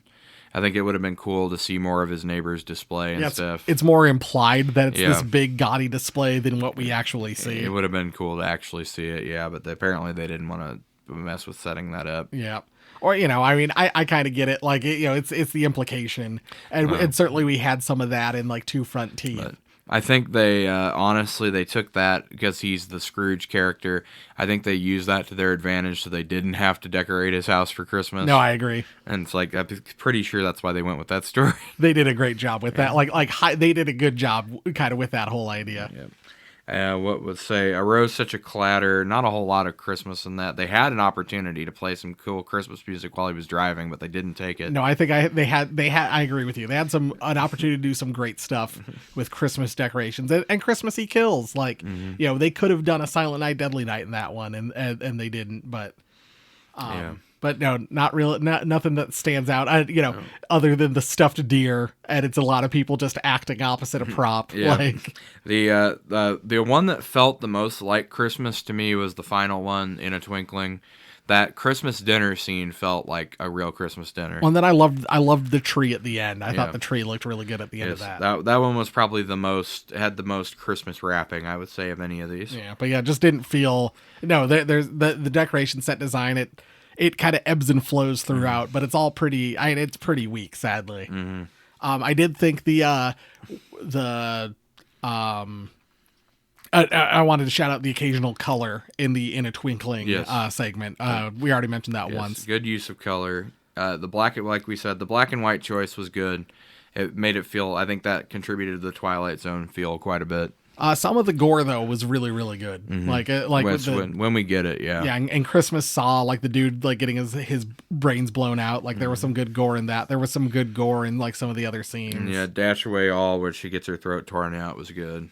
C: I think it would have been cool to see more of his neighbor's display and
B: Yeah,
C: stuff.
B: it's more implied that it's
C: Yeah.
B: this big gaudy display than what we actually see.
C: It would have been cool to actually see it, yeah, but apparently they didn't want to mess with setting that up.
B: Yeah. Or, I mean, I kind of get it. Like, it's the implication. And certainly we had some of that in, like, Two Front Teeth.
C: I think they honestly they took that because he's the Scrooge character. I think they used that to their advantage, so they didn't have to decorate his house for Christmas.
B: No, I agree.
C: And it's like I'm pretty sure that's why they went with that story.
B: They did a great job with that. They did a good job kind of with that whole idea.
C: Yep. What would say arose such a clatter? Not a whole lot of Christmas in that. They had an opportunity to play some cool Christmas music while he was driving, but they didn't take it.
B: No, I think they had. I agree with you. They had an opportunity to do some great stuff with Christmas decorations and Christmassy kills. Like they could have done a Silent Night, Deadly Night in that one, and they didn't. But
C: Yeah.
B: But no, not really. Nothing that stands out. Other than the stuffed deer, and it's a lot of people just acting opposite a prop.
C: Yeah.
B: Like
C: The one that felt the most like Christmas to me was the final one, In a Twinkling. That Christmas dinner scene felt like a real Christmas dinner.
B: one that I loved. I loved the tree at the end. I thought the tree looked really good at the end of
C: Yes,
B: that.
C: that one was probably had the most Christmas wrapping, I would say, of any of these.
B: Yeah, but just didn't feel. No, there's the decoration set design. It kind of ebbs and flows throughout, but it's all pretty. It's pretty weak, sadly.
C: Mm-hmm.
B: I did think I wanted to shout out the occasional color in the In a Twinkling
C: Yes.
B: segment. We already mentioned that
C: Yes,
B: once.
C: good use of color. Like we said, the black and white choice was good. It made it feel. I think that contributed to the Twilight Zone feel quite a bit.
B: Some of the gore though was really really good.
C: When we get it, yeah.
B: Yeah, and Christmas Saw, like the dude like getting his brains blown out. Like there was some good gore in that. There was some good gore in like some of the other scenes.
C: Yeah, Dash Away All, where she gets her throat torn out, was good.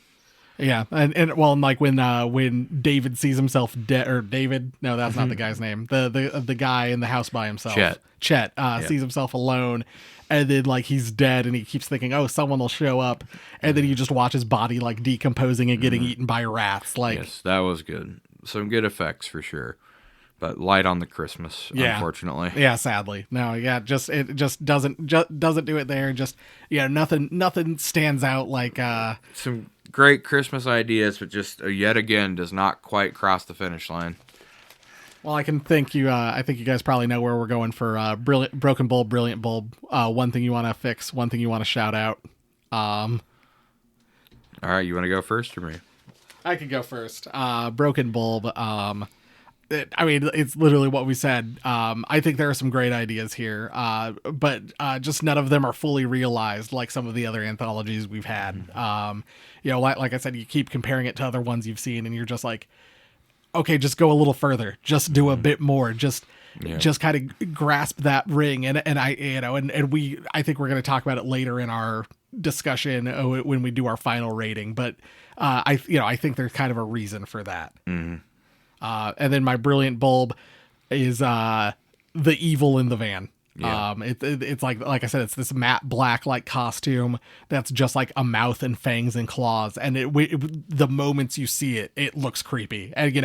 B: Yeah, and like when David sees himself dead, or David, no, that's not the guy's name. The guy in the house by himself, Chet sees himself alone, and then like he's dead, and he keeps thinking, oh, someone will show up, and then you just watch his body like decomposing and getting eaten by rats. Like,
C: yes, that was good. Some good effects for sure, but light on the Christmas, unfortunately.
B: Yeah, sadly, no, it just doesn't do it there. Just nothing stands out like
C: Some great Christmas ideas, but just yet again does not quite cross the finish line.
B: Well, I think you guys probably know where we're going for Broken Bulb, Brilliant Bulb. One thing you want to fix, one thing you want to shout out.
C: All right, you want to go first or me?
B: I could go first. Broken Bulb. It's literally what we said. I think there are some great ideas here, but just none of them are fully realized like some of the other anthologies we've had. Like I said, you keep comparing it to other ones you've seen, and you're just like, okay, just go a little further, just do a bit more, just kind of grasp that ring. And I think we're going to talk about it later in our discussion when we do our final rating. But I think there's kind of a reason for that.
C: Mm-hmm.
B: And then my Brilliant Bulb is the evil in the van.
C: Yeah.
B: It's like I said, it's this matte black like costume that's just like a mouth and fangs and claws, and the moments you see it, it looks creepy. And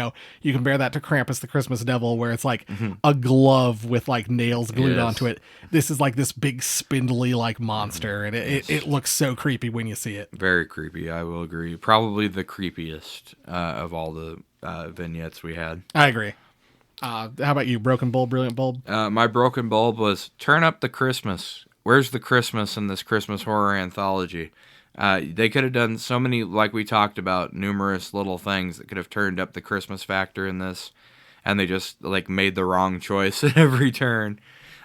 B: you compare that to Krampus the Christmas Devil, where it's like a glove with like nails glued onto it. This is like this big spindly like monster, and it looks so creepy when you see it.
C: Very creepy, I will agree. Probably the creepiest of all the vignettes we had.
B: I agree. How about you? Broken Bulb, Brilliant Bulb?
C: My Broken Bulb was turn up the Christmas. Where's the Christmas in this Christmas horror anthology? They could have done so many, like we talked about, numerous little things that could have turned up the Christmas factor in this, and they just like made the wrong choice at every turn.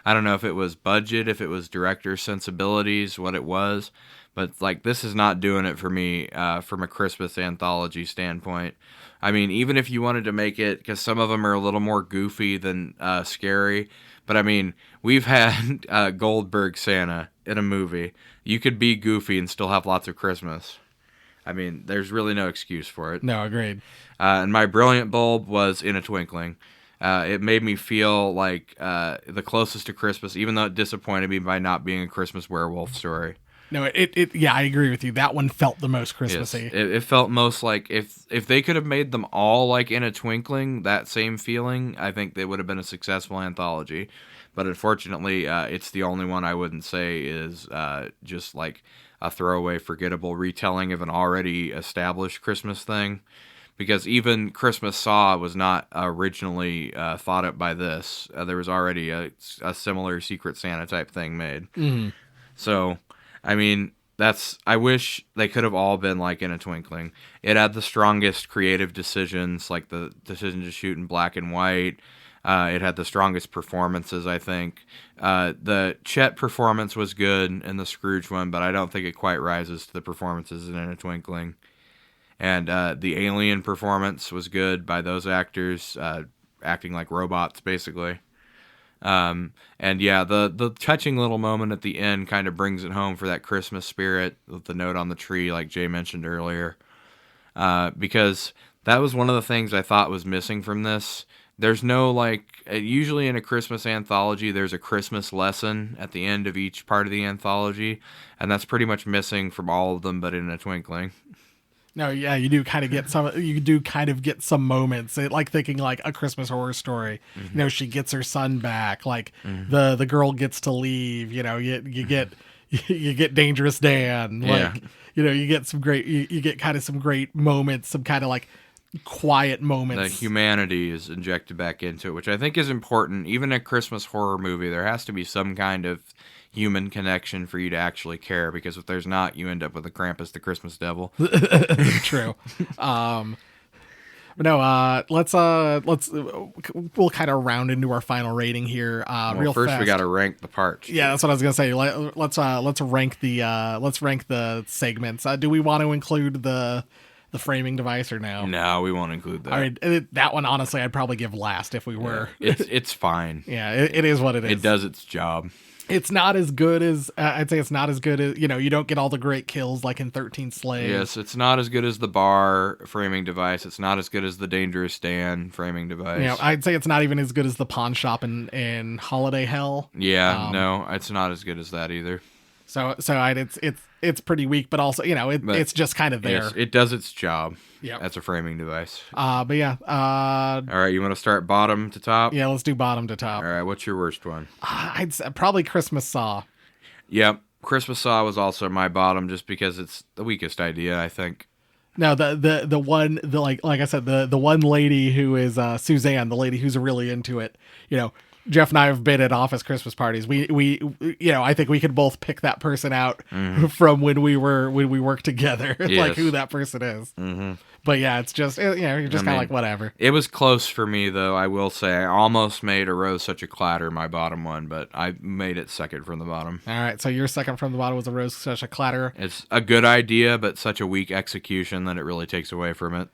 C: I don't know if it was budget, if it was director's sensibilities, what it was, but like this is not doing it for me from a Christmas anthology standpoint. I mean, even if you wanted to make it, because some of them are a little more goofy than scary, but I mean, we've had Goldberg Santa in a movie. You could be goofy and still have lots of Christmas. I mean, there's really no excuse for it.
B: No, agreed.
C: And my Brilliant Bulb was In a Twinkling. It made me feel like the closest to Christmas, even though it disappointed me by not being a Christmas werewolf story.
B: No, I agree with you. That one felt the most Christmassy.
C: Yes, it felt most like if they could have made them all like In a Twinkling, that same feeling, I think they would have been a successful anthology. But unfortunately, it's the only one I wouldn't say is just like a throwaway, forgettable retelling of an already established Christmas thing. Because even Christmas Saw was not originally thought up by this. There was already a similar Secret Santa type thing made.
B: Mm-hmm.
C: So, I mean, I wish they could have all been like In a Twinkling. It had the strongest creative decisions, like the decision to shoot in black and white. It had the strongest performances, I think. The Chet performance was good in the Scrooge one, but I don't think it quite rises to the performances in a Twinkling. And the alien performance was good by those actors, acting like robots, basically. And yeah, the touching little moment at the end kind of brings it home for that Christmas spirit with the note on the tree, like Jay mentioned earlier. Because that was one of the things I thought was missing from this. There's no, usually in a Christmas anthology, there's a Christmas lesson at the end of each part of the anthology, and that's pretty much missing from all of them, but In a Twinkling.
B: No, yeah, you do kind of get some moments, like thinking like A Christmas Horror Story.
C: Mm-hmm.
B: She gets her son back, like the girl gets to leave. You get you get Dangerous Dan.
C: Yeah.
B: You get some great you get kind of some great moments, some kind of like quiet moments.
C: The humanity is injected back into it, which I think is important. Even a Christmas horror movie, there has to be some kind of human connection for you to actually care, because if there's not, you end up with a Krampus the Christmas devil.
B: True. But no, we'll kind of round into our final rating here. Real
C: First,
B: fast.
C: we got to rank the parts.
B: Yeah, that's what I was gonna say. Let's rank the segments. Do we want to include the framing device or no?
C: No, we won't include that.
B: All right, that one honestly, I'd probably give last if we were.
C: It's fine.
B: Yeah, it is what it is.
C: It does its job.
B: It's not as good as I'd say. It's not as good as you don't get all the great kills like in 13 Slaves.
C: Yes, it's not as good as the bar framing device. It's not as good as the Dangerous Dan framing device.
B: I'd say it's not even as good as the pawn shop in Holiday Hell.
C: Yeah, no, it's not as good as that either.
B: So it's pretty weak, but also it's just kind of there.
C: Yes, it does its job.
B: Yep.
C: As a framing device.
B: But yeah.
C: All right, you want to start bottom to top?
B: Yeah, let's do bottom to top.
C: All right, what's your worst one?
B: I'd say probably Christmas Saw.
C: Yep, Christmas Saw was also my bottom, just because it's the weakest idea, I think.
B: No, the one like I said, the one lady who is Suzanne, the lady who's really into it. Jeff and I have been at office Christmas parties. We I think we could both pick that person out from when we worked together, like
C: Yes.
B: who that person is.
C: Mm-hmm.
B: But yeah, it's just you're just kind of like whatever.
C: It was close for me, though. I will say I almost made A Rose Such a Clatter my bottom one, but I made it second from the bottom.
B: All right, so your second from the bottom was A Rose Such a Clatter.
C: It's a good idea, but such a weak execution that it really takes away from it.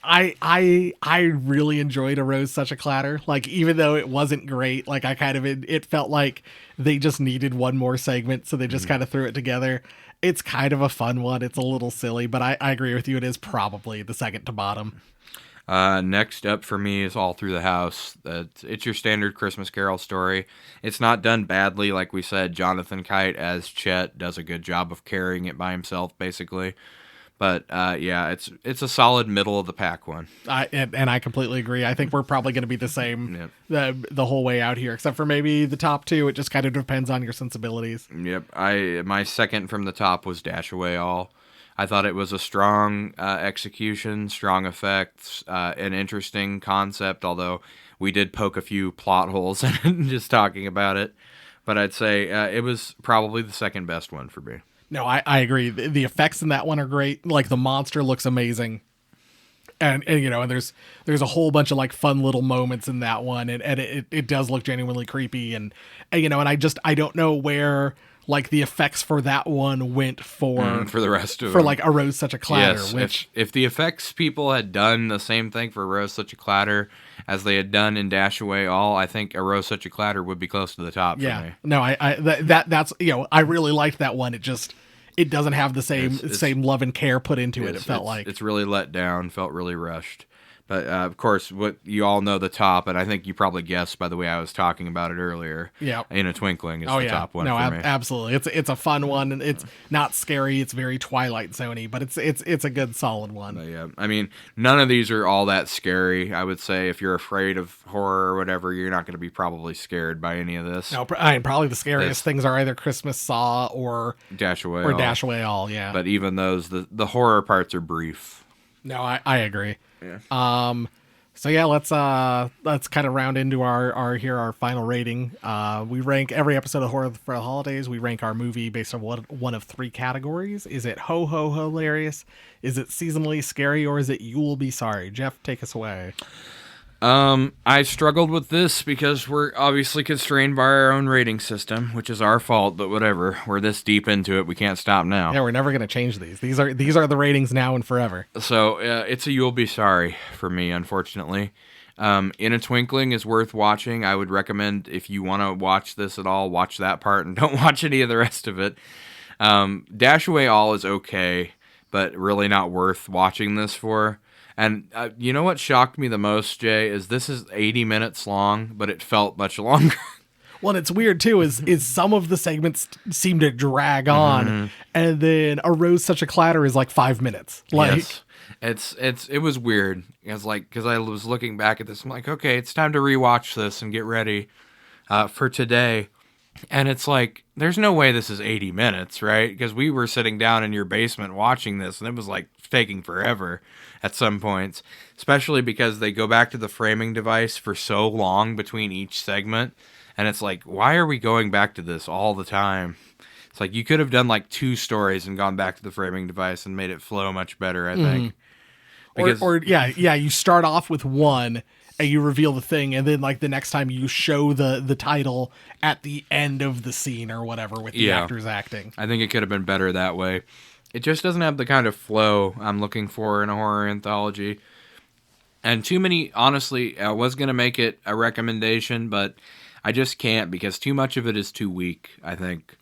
B: I really enjoyed A Rose Such a Clatter. Like, even though it wasn't great, like it felt like they just needed one more segment, so they just kind of threw it together. It's kind of a fun one. It's a little silly, but I agree with you. It is probably the second to bottom.
C: Next up for me is All Through the House. It's your standard Christmas Carol story. It's not done badly, like we said. Jonathan Kite as Chet does a good job of carrying it by himself, basically. But yeah, it's a solid middle of the pack one.
B: And I completely agree. I think we're probably going to be the same
C: Yep.
B: the whole way out here, except for maybe the top two. It just kind of depends on your sensibilities.
C: Yep. My second from the top was Dash Away All. I thought it was a strong execution, strong effects, an interesting concept, although we did poke a few plot holes in just talking about it. But I'd say it was probably the second best one for me.
B: No, I agree. The effects in that one are great. Like, the monster looks amazing. And there's a whole bunch of like fun little moments in that one, and it does look genuinely creepy, and I don't know where like the effects for that one went for
C: the rest of
B: for
C: them.
B: like A Rose Such a Clatter.
C: Yes,
B: which
C: if the effects people had done the same thing for A Rose Such a Clatter as they had done in Dash Away All, I think A Rose Such a Clatter would be close to the top for me.
B: No, that's I really liked that one. It doesn't have the same love and care put into it. It felt like
C: it's really let down, felt really rushed. But of course, what you all know the top, and I think you probably guessed by the way I was talking about it earlier.
B: Yeah,
C: In a Twinkling is the top one.
B: No,
C: for me.
B: Absolutely. It's a fun one, and it's not scary. It's very Twilight Zone-y, but it's a good solid one.
C: But yeah, I mean, none of these are all that scary. I would say if you're afraid of horror or whatever, you're not going to be probably scared by any of this.
B: No, probably the scariest things are either Christmas Saw or
C: Dash Away
B: or
C: All.
B: Dash Away All. Yeah,
C: But even those, the horror parts are brief.
B: no, I agree.
C: Yeah.
B: So yeah, let's kind of round into our final rating. We rank every episode of Horror for the Holidays. We rank our movie based on one of three categories. Is it ho ho hilarious? Is it seasonally scary, or is it you will be sorry? Jeff, take us away.
C: I struggled with this because we're obviously constrained by our own rating system, which is our fault, but whatever. We're this deep into it, we can't stop now.
B: Yeah, we're never going to change these. These are the ratings now and forever.
C: So, it's a you'll be sorry for me, unfortunately. In a Twinkling is worth watching. I would recommend, if you want to watch this at all, watch that part and don't watch any of the rest of it. Dash Away All is okay, but really not worth watching this for. And you know what shocked me the most, Jay, is this is 80 minutes long, but it felt much longer.
B: Well, it's weird too. Is some of the segments seem to drag on, and then A Rose Such a Clatter is like 5 minutes. Like,
C: yes. It was weird. It's like, because I was looking back at this, I'm like, okay, it's time to rewatch this and get ready for today. And it's like, there's no way this is 80 minutes, right? Because we were sitting down in your basement watching this, and it was like taking forever at some points, especially because they go back to the framing device for so long between each segment. And it's like, why are we going back to this all the time? It's like, you could have done like 2 stories and gone back to the framing device and made it flow much better, I think. Because,
B: or you start off with one and you reveal the thing, and then like the next time you show the title at the end of the scene or whatever with the actors acting.
C: I think it could have been better that way. It just doesn't have the kind of flow I'm looking for in a horror anthology. And too many, honestly, I was going to make it a recommendation, but I just can't because too much of it is too weak, I think.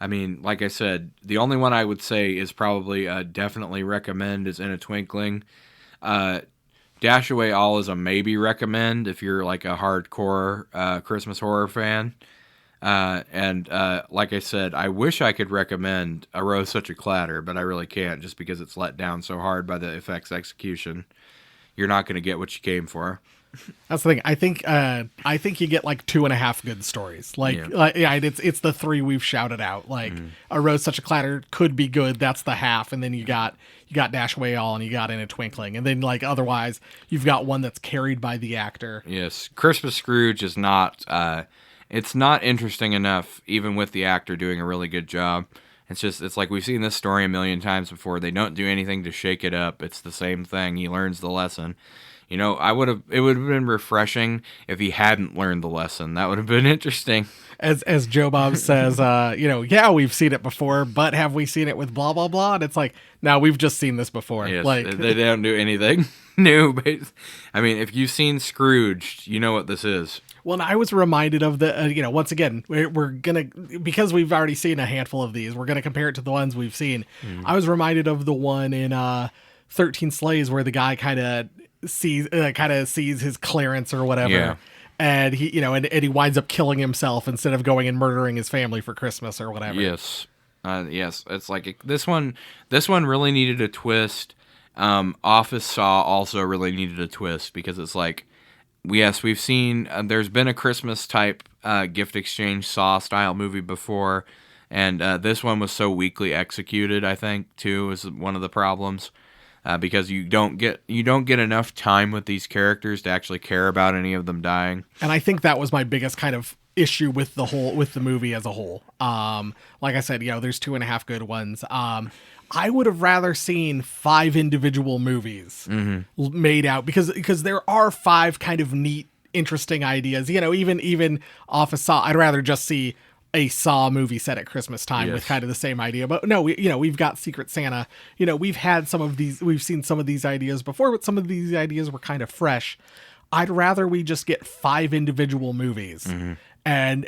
C: I mean, like I said, the only one I would say is probably definitely recommend is In a Twinkling. Dash Away All is a maybe recommend if you're like a hardcore Christmas horror fan. And like I said, I wish I could recommend A Rose Such a Clatter, but I really can't just because it's let down so hard by the effects execution. You're not going to get what you came for.
B: That's the thing. I think you get like 2.5 good stories. It's the 3 we've shouted out. Like A Rose Such a Clatter could be good. That's the half, and then you got Dash Away All, and you got In a Twinkling, and then like otherwise you've got one that's carried by the actor.
C: Yes, Christmas Scrooge is not. It's not interesting enough, even with the actor doing a really good job. It's like we've seen this story a million times before. They don't do anything to shake it up. It's the same thing. He learns the lesson. You know, it would have been refreshing if he hadn't learned the lesson. That would have been interesting.
B: As Joe Bob says, we've seen it before, but have we seen it with blah, blah, blah? And it's like, no, we've just seen this before.
C: Yes,
B: like
C: they don't do anything new. I mean, if you've seen Scrooge, you know what this is.
B: Well, and I was reminded of the, once again, we're going to, because we've already seen a handful of these, we're going to compare it to the ones we've seen. I was reminded of the one in 13 Sleighs where the guy kind of sees his clearance or whatever. Yeah. And he, and he winds up killing himself instead of going and murdering his family for Christmas or whatever.
C: Yes. Yes. It's like this one really needed a twist. Office Saw also really needed a twist because it's like, yes, we've seen, there's been a Christmas type gift exchange Saw style movie before. And this one was so weakly executed, I think, too, is one of the problems. Because you don't get enough time with these characters to actually care about any of them dying. And
B: I think that was my biggest kind of issue with the movie as a whole. Like I said, there's 2.5 good ones. I would have rather seen 5 individual movies made out because there are 5 kind of neat, interesting ideas. Even Office Saw, I'd rather just see a Saw movie set at Christmas time with kind of the same idea. But no, we've got Secret Santa. We've had we've seen some of these ideas before, but some of these ideas were kind of fresh. I'd rather we just get 5 individual movies. And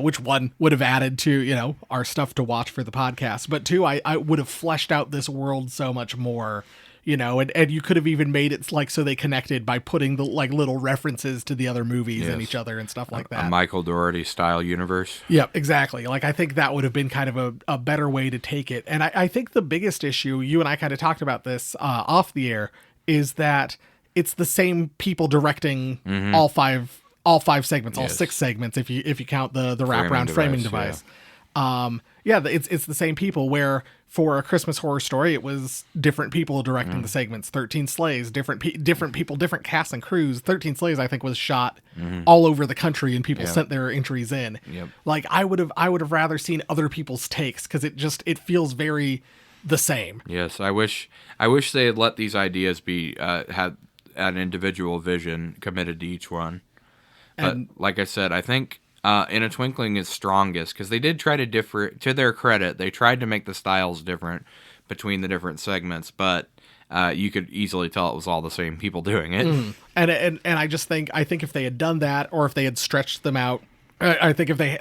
B: which one would have added to, our stuff to watch for the podcast. But 2, I would have fleshed out this world so much more, and you could have even made it like so they connected by putting the like little references to the other movies and each other and stuff like that.
C: A Michael Dougherty style universe.
B: Yeah, exactly. Like I think that would have been kind of a better way to take it. And I think the biggest issue, you and I kind of talked about this off the air, is that it's the same people directing all five segments, all 6 segments if you count the wraparound framing device. Yeah, it's the same people. Where for A Christmas Horror Story, it was different people directing the segments. 13 Sleighs, different people, different casts and crews. 13 Sleighs, I think, was shot all over the country, and people sent their entries in.
C: Yep.
B: Like I would have rather seen other people's takes, because it feels very the same.
C: Yes, I wish they had let these ideas be had an individual vision committed to each one. But
B: And-
C: like I said, I think In a Twinkling is strongest because they did try to differ. To their credit, they tried to make the styles different between the different segments, but you could easily tell it was all the same people doing it.
B: And I just think if they had done that, or if they had stretched them out, I think if they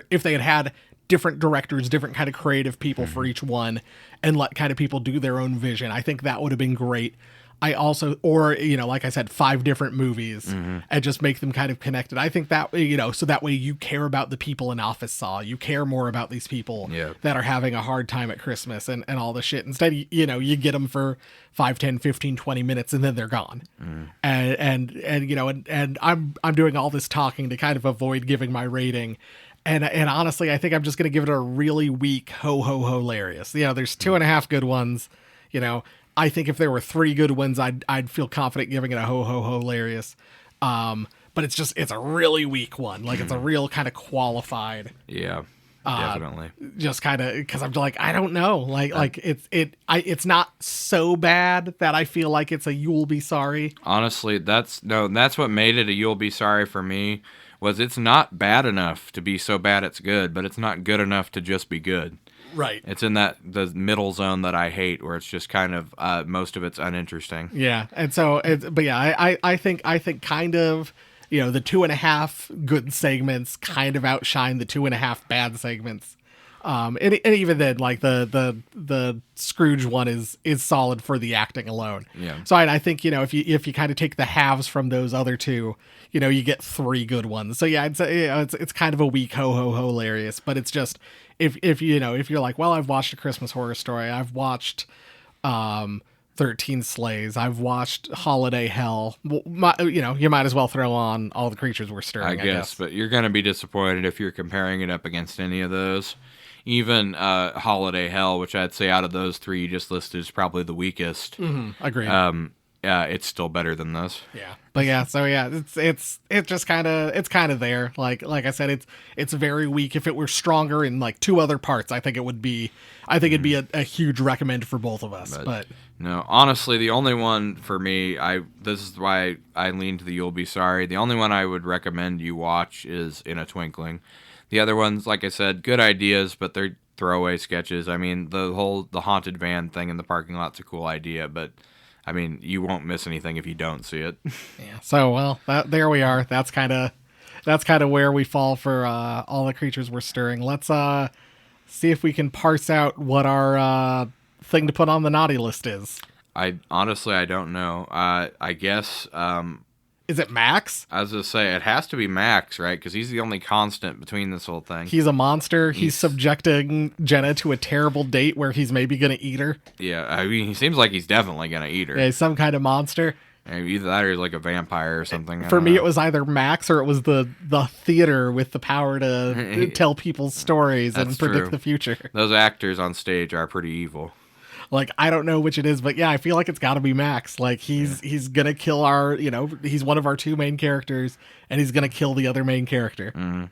B: if they had different directors, different kind of creative people for each one, and let kind of people do their own vision, I think that would have been great. I also, or, like I said, 5 different movies and just make them kind of connected. I think that, so that way you care about the people in Office Saw. You care more about these people that are having a hard time at Christmas and all the shit. Instead, you get them for 5, 10, 15, 20 minutes and then they're gone. And I'm doing all this talking to kind of avoid giving my rating. And honestly, I think I'm just going to give it a really weak hilarious. There's 2.5 good ones, I think if there were 3 good ones, I'd feel confident giving it a hilarious. But it's a really weak one. Like, it's a real kind of qualified.
C: Yeah, definitely.
B: Just kind of, because I'm like, I don't know. Like it's not so bad that I feel like it's a you'll be sorry.
C: Honestly, that's what made it a you'll be sorry for me. Was it's not bad enough to be so bad it's good, but it's not good enough to just be good.
B: Right.
C: It's in the middle zone that I hate, where it's just kind of most of it's uninteresting.
B: Yeah, and so, I think kind of, the 2.5 good segments kind of outshine the 2.5 bad segments. And even then, like the Scrooge one is solid for the acting alone.
C: Yeah.
B: So I think if you kind of take the halves from those other 2, you get 3 good ones. So yeah, I'd say it's kind of a weak hilarious, but it's just if you're like, well, I've watched A Christmas Horror Story, I've watched 13 Sleighs, I've watched Holiday Hell. Well, you might as well throw on All the Creatures Were Stirring. I guess,
C: but you're gonna be disappointed if you're comparing it up against any of those. Even Holiday Hell, which I'd say out of those 3 you just listed is probably the weakest.
B: Agreed.
C: It's still better than this.
B: Yeah, but yeah, so yeah, it's just kind of there. Like I said, it's very weak. If it were stronger in like 2 other parts, I think it'd be a huge recommend for both of us. But
C: no, honestly, the only one for me, this is why I lean to the You'll Be Sorry. The only one I would recommend you watch is In a Twinkling. The other ones, like I said, good ideas, but they're throwaway sketches. I mean, the haunted van thing in the parking lot's a cool idea, but I mean, you won't miss anything if you don't see it.
B: yeah, so well, there we are. That's kind of where we fall for All the Creatures Were Stirring. Let's see if we can parse out what our thing to put on the naughty list is.
C: I don't know. I guess.
B: Is it Max?
C: I was gonna say it has to be Max, right? Because he's the only constant between this whole thing.
B: He's a monster. He's subjecting Jenna to a terrible date where he's maybe gonna eat her.
C: Yeah, I mean, he seems like he's definitely gonna eat her.
B: Yeah, he's some kind of monster.
C: Either that or he's like a vampire or something.
B: For me, it was either Max or it was the theater with the power to tell people's stories and predict the future.
C: Those actors on stage are pretty evil.
B: Like, I don't know which it is, but yeah, I feel like it's got to be Max. Like, he's going to kill he's one of our 2 main characters, and he's going to kill the other main character.
C: Mm-hmm.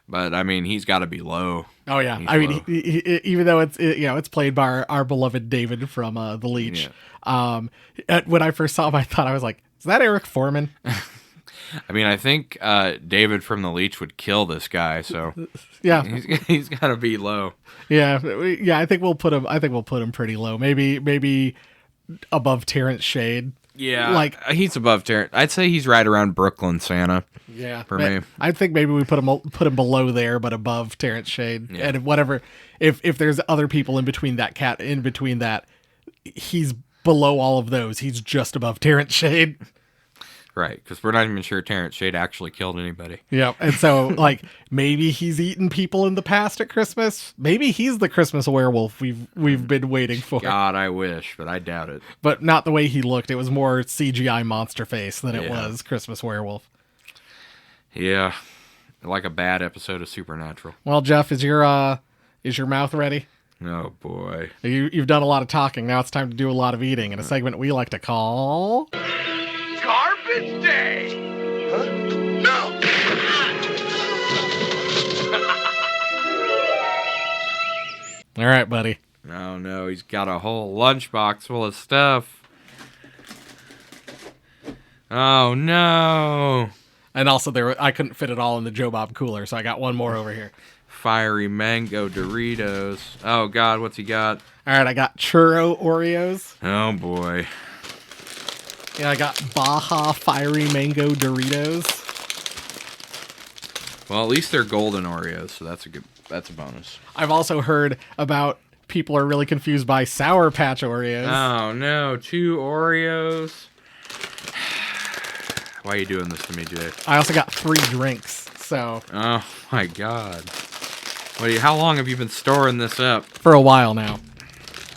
C: But, I mean, he's got to be low.
B: Oh, yeah. I mean, he, even though it's played by our beloved David from The Leech. Yeah. When I first saw him, I thought, I was like, is that Eric Foreman?
C: I mean, I think David from The Leech would kill this guy, so
B: yeah,
C: he's got to be low.
B: Yeah. I think we'll put him pretty low. Maybe above Terrence Shade.
C: Yeah, like he's above Terrence. I'd say he's right around Brooklyn Santa.
B: Yeah,
C: for me,
B: I think maybe we put him below there, but above Terrence Shade. Yeah. And whatever, if there's other people in between that, he's below all of those. He's just above Terrence Shade.
C: Right, because we're not even sure Terrence Shade actually killed anybody.
B: Yeah, and so, like, maybe he's eaten people in the past at Christmas. Maybe he's the Christmas werewolf we've been waiting for.
C: God, I wish, but I doubt it.
B: But not the way he looked. It was more CGI monster face than it was Christmas werewolf.
C: Yeah. Like a bad episode of Supernatural.
B: Well, Jeff, is your mouth ready?
C: Oh, boy.
B: You've done a lot of talking. Now it's time to do a lot of eating in a segment we like to call...
D: Garbage Day! Huh? No!
B: All right, buddy.
C: Oh, no. He's got a whole lunchbox full of stuff. Oh, no.
B: And also, I couldn't fit it all in the Joe Bob cooler, so I got one more over here.
C: Fiery mango Doritos. Oh, God, what's he got?
B: All right, I got churro Oreos.
C: Oh, boy.
B: Yeah, I got Baja Fiery Mango Doritos.
C: Well, at least they're golden Oreos, so that's a bonus.
B: I've also heard about people are really confused by Sour Patch Oreos.
C: Oh, no. 2 Oreos. Why are you doing this to me, Jay?
B: I also got 3 drinks, so...
C: Oh, my God. How long have you been storing this up?
B: For a while now.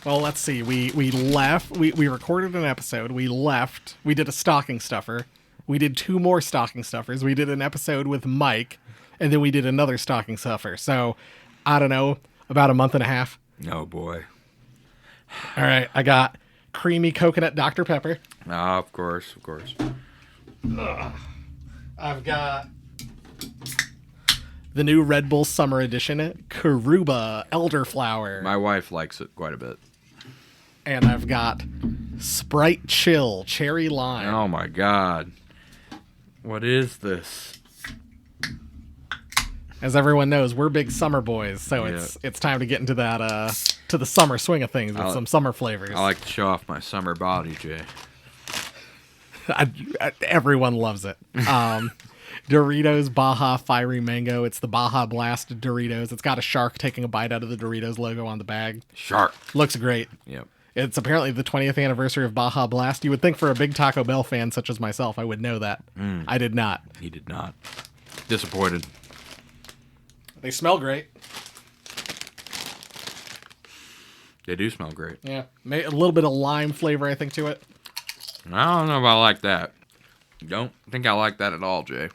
B: Well, let's see. We left. We recorded an episode. We left. We did a stocking stuffer. We did 2 more stocking stuffers. We did an episode with Mike, and then we did another stocking stuffer. So, I don't know, about a month and a half.
C: Oh, boy.
B: All right, I got creamy coconut Dr. Pepper.
C: Oh, of course.
B: I've got the new Red Bull Summer Edition, Karuba Elderflower.
C: My wife likes it quite a bit.
B: And I've got Sprite Chill Cherry Lime.
C: Oh, my God. What is this?
B: As everyone knows, we're big summer boys, so
C: Yeah.
B: it's time to get into that to the summer swing of things with some summer flavors.
C: I like to show off my summer body, Jay.
B: Everyone loves it. Doritos Baja Fiery Mango. It's the Baja Blast Doritos. It's got a shark taking a bite out of the Doritos logo on the bag.
C: Shark.
B: Looks great.
C: Yep.
B: It's apparently the 20th anniversary of Baja Blast. You would think for a big Taco Bell fan such as myself, I would know that. I did not.
C: He did not. Disappointed.
B: They smell great.
C: They do smell great.
B: Yeah. A little bit of lime flavor, I think, to it.
C: I don't know if I like that. Don't think I like that at all, Jay.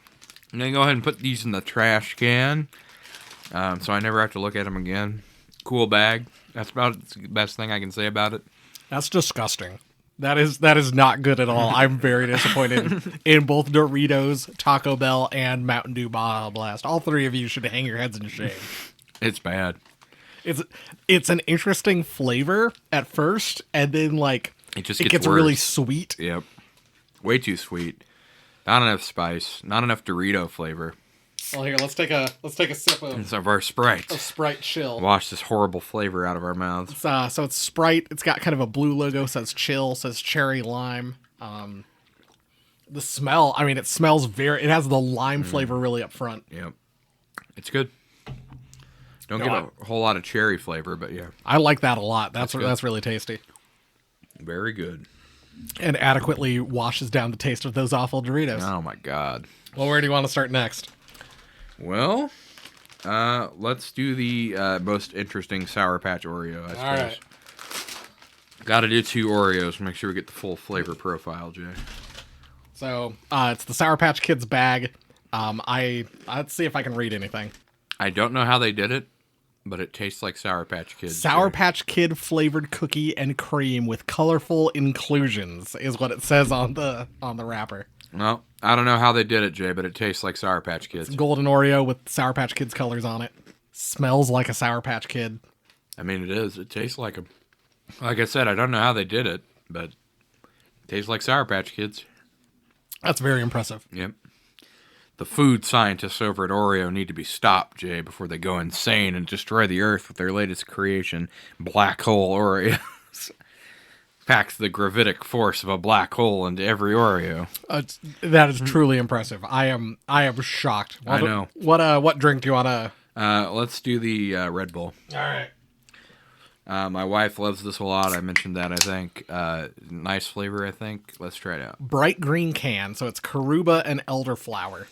C: I'm going to go ahead and put these in the trash can so I never have to look at them again. Cool bag. That's about the best thing I can say about it.
B: That's disgusting. That is not good at all. I'm very disappointed in both Doritos, Taco Bell, and Mountain Dew Baja Blast. All 3 of you should hang your heads in shame.
C: It's bad.
B: It's an interesting flavor at first, and then
C: It just
B: it
C: gets
B: gets
C: worse.
B: really sweet.
C: Yep. Way too sweet. Not enough spice. Not enough Dorito flavor.
B: Well, here, let's take a sip of
C: It's of our Sprite.
B: Sprite Chill.
C: Wash this horrible flavor out of our mouths.
B: So it's Sprite. It's got kind of a blue logo. Says chill. Says cherry lime. The smell. I mean, it smells it has the lime flavor really up front.
C: Yep. It's good. Don't get a whole lot of cherry flavor, but yeah.
B: I like that a lot.
C: That's good.
B: That's really tasty.
C: Very good.
B: And adequately washes down the taste of those awful Doritos.
C: Oh my God.
B: Well, where do you want to start next?
C: Well, let's do the most interesting Sour Patch Oreo, I suppose.
B: All right.
C: Got to do 2 Oreos. Make sure we get the full flavor profile, Jay.
B: So it's the Sour Patch Kids bag. Let's see if I can read anything.
C: I don't know how they did it, but it tastes like Sour Patch Kids.
B: Sour
C: Jay.
B: Patch Kid flavored cookie and cream with colorful inclusions is what it says on the wrapper.
C: Well, I don't know how they did it, Jay, but it tastes like Sour Patch Kids.
B: Golden Oreo with Sour Patch Kids colors on it. Smells like a Sour Patch Kid.
C: I mean, it is. It tastes like a... Like I said, I don't know how they did it, but it tastes like Sour Patch Kids.
B: That's very impressive.
C: Yep. The food scientists over at Oreo need to be stopped, Jay, before they go insane and destroy the Earth with their latest creation, Black Hole Oreos. Packs the gravitic force of a black hole into every Oreo.
B: That is truly impressive. I am shocked.
C: I know.
B: What drink do you want to...
C: Let's do the Red Bull.
B: All right.
C: My wife loves this a lot. I mentioned that, I think. Nice flavor, I think. Let's try it out.
B: Bright green can, so it's Karuba and elderflower.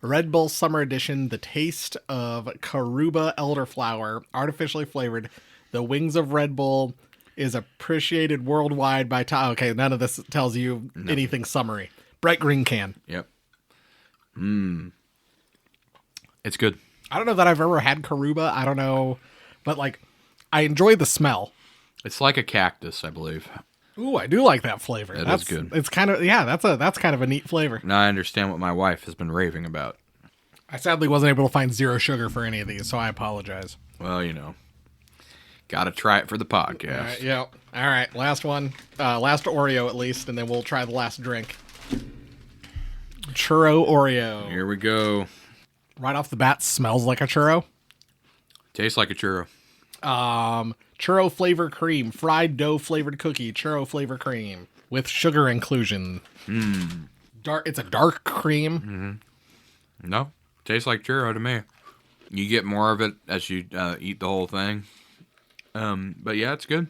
B: Red Bull Summer Edition, the taste of Karuba elderflower, artificially flavored. The wings of Red Bull is appreciated worldwide by... Okay, none of this tells you anything summary. Bright green can.
C: Yep. It's good.
B: I don't know that I've ever had Karuba. I don't know, but like, I enjoy the smell.
C: It's like a cactus, I believe.
B: Ooh, I do like that flavor.
C: That's good.
B: It's kind of that's kind of a neat flavor.
C: Now I understand what my wife has been raving about.
B: I sadly wasn't able to find zero sugar for any of these, so I apologize.
C: Well, gotta try it for the podcast.
B: Yeah. All right, last one, last Oreo at least, and then we'll try the last drink. Churro Oreo.
C: Here we go.
B: Right off the bat, smells like a churro.
C: Tastes like a churro.
B: Churro flavor cream, fried dough flavored cookie, churro flavor cream with sugar inclusion. It's a dark cream.
C: No, tastes like churro to me. You get more of it as you eat the whole thing. But yeah, it's good.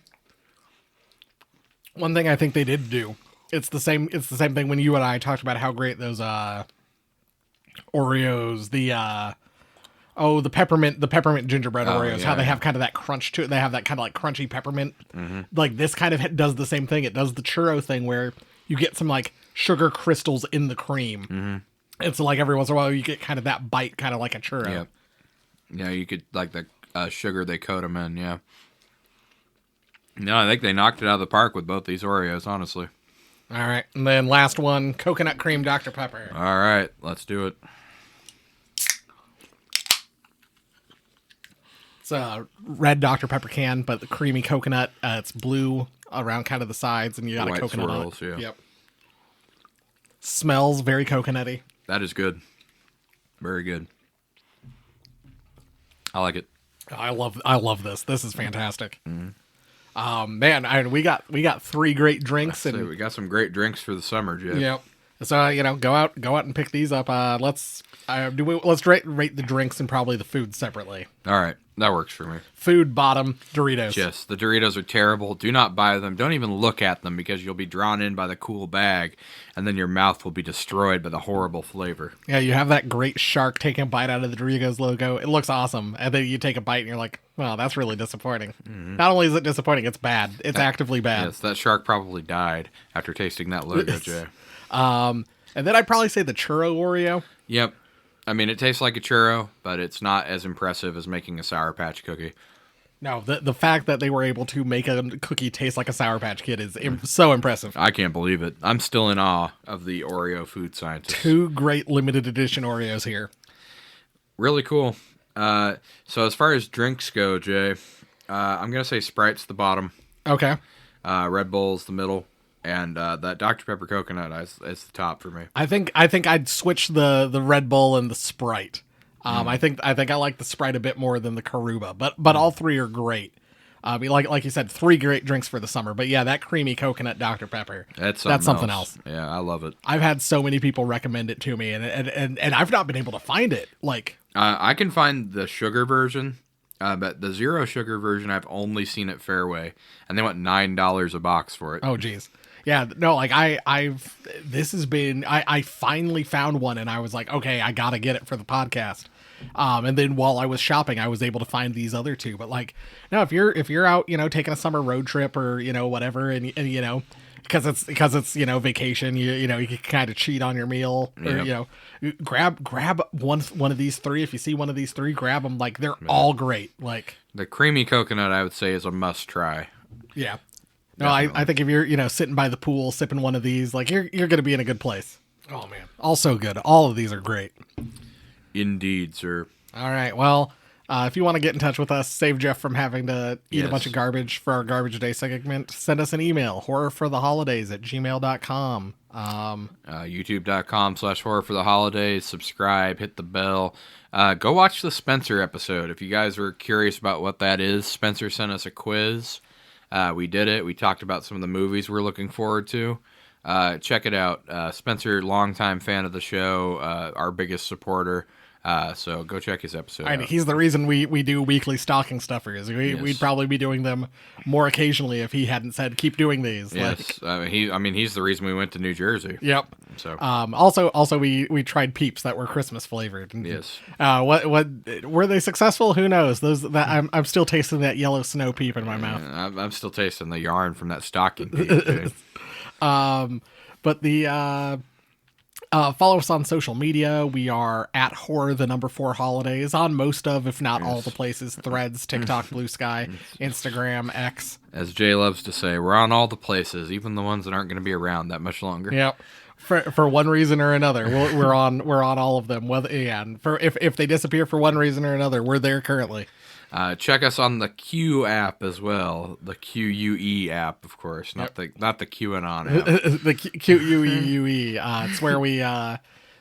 B: One thing I think they did do, it's the same thing when you and I talked about how great those Oreos, the peppermint gingerbread Oreos, how they have kind of that crunch to it. They have that kind of like crunchy peppermint. Like this kind of does the same thing. It does the churro thing where you get some like sugar crystals in the cream. And so like every once in a while you get kind of that bite, kind of like a churro.
C: Yeah. Yeah, you could like the sugar they coat them in. Yeah. No, I think they knocked it out of the park with both these Oreos, honestly.
B: All right. And then last one, coconut cream Dr. Pepper.
C: All right, let's do it.
B: It's a red Dr. Pepper can, but the creamy coconut. It's blue around kind of the sides, and you got
C: White
B: a coconut
C: swirls,
B: on it.
C: yeah.
B: Yep. Smells very coconutty.
C: That is good. Very good. I like it.
B: I love this. This is fantastic. Man, we got 3 great drinks,
C: So
B: and
C: we got some great drinks for the summer, Jeff.
B: yep. So go out and pick these up. Let's rate the drinks and probably the food separately.
C: All right, that works for me.
B: Food bottom, Doritos.
C: Yes, the Doritos are terrible. Do not buy them. Don't even look at them because you'll be drawn in by the cool bag, and then your mouth will be destroyed by the horrible flavor.
B: Yeah, you have that great shark taking a bite out of the Doritos logo. It looks awesome, and then you take a bite and you're like, "Well, that's really disappointing." Not only is it disappointing, it's bad. It's actively bad.
C: Yes, that shark probably died after tasting that logo, Jay.
B: And then I'd probably say the churro Oreo.
C: Yep. I mean, it tastes like a churro, but it's not as impressive as making a Sour Patch cookie.
B: No, the fact that they were able to make a cookie taste like a Sour Patch Kid is so impressive.
C: I can't believe it. I'm still in awe of the Oreo food scientists.
B: 2 great limited edition Oreos here.
C: Really cool. So as far as drinks go, Jay, I'm going to say Sprite's the bottom.
B: Okay.
C: Red Bull's the middle. And that Dr. Pepper coconut is the top for me.
B: I think I'd switch the Red Bull and the Sprite. I think I like the Sprite a bit more than the Karuba, but all 3 are great. Like you said, 3 great drinks for the summer. But yeah, that creamy coconut Dr. Pepper.
C: That's
B: something else.
C: Yeah, I love it.
B: I've had so many people recommend it to me, and I've not been able to find it. Like
C: I can find the sugar version. But the zero sugar version, I've only seen at Fairway, and they want $9 a box for it.
B: oh geez. Yeah, no, like I finally found one, and I was like, okay, I gotta get it for the podcast. And then while I was shopping, I was able to find these other 2. But like, no, if you're out, taking a summer road trip or whatever, and because it's vacation, you can kind of cheat on your meal, or grab one of these 3. If you see one of these 3, grab them. Like they're all great. Like
C: the creamy coconut, I would say, is a must try.
B: Yeah. No, I think if you're sitting by the pool sipping one of these, like you're gonna be in a good place. Oh man, all so good. All of these are great.
C: Indeed, sir.
B: All right, well, if you want to get in touch with us, save Jeff from having to eat a bunch of garbage for our Garbage Day segment, send us an email, horrorfortheholidays@gmail.com.
C: YouTube.com/horrorfortheholidays. Subscribe, hit the bell. Go watch the Spencer episode. If you guys were curious about what that is, Spencer sent us a quiz. We did it. We talked about some of the movies we're looking forward to. Check it out. Spencer, longtime fan of the show, our biggest supporter. So go check his episode out.
B: He's the reason we do weekly stocking stuffers. We'd probably be doing them more occasionally if he hadn't said keep doing these.
C: Yes, he's the reason we went to New Jersey.
B: Yep.
C: So
B: also we tried Peeps that were Christmas flavored.
C: Yes.
B: What were they successful? Who knows? I'm still tasting that yellow snow peep in my mouth.
C: I'm still tasting the yarn from that stocking. Peep,
B: but the Follow us on social media. We are at horror the number 4 holidays on most of, if not all the places: Threads, TikTok, Blue Sky, Instagram, X.
C: As Jay loves to say, we're on all the places, even the ones that aren't going to be around that much longer.
B: Yep. For one reason or another, we're on all of them. Whether if they disappear for one reason or another, we're there currently.
C: Check us on the Q app as well, the QUE app, of course, not the QAnon app.
B: The QUEUE. It's where we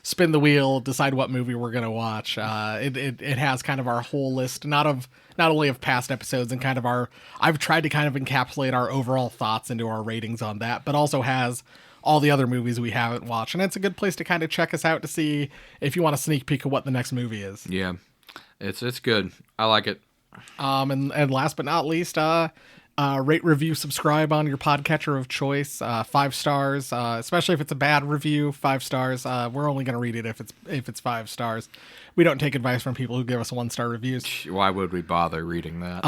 B: spin the wheel, decide what movie we're gonna watch. It has kind of our whole list, not only of past episodes and kind of I've tried to kind of encapsulate our overall thoughts into our ratings on that, but also has all the other movies we haven't watched, and it's a good place to kind of check us out to see if you want a sneak peek of what the next movie is.
C: Yeah, it's good. I like it.
B: And last but not least, rate, review, subscribe on your podcatcher of choice. 5 stars, especially if it's a bad review. 5 stars. We're only going to read it if it's 5 stars. We don't take advice from people who give us 1-star reviews.
C: Why would we bother reading that?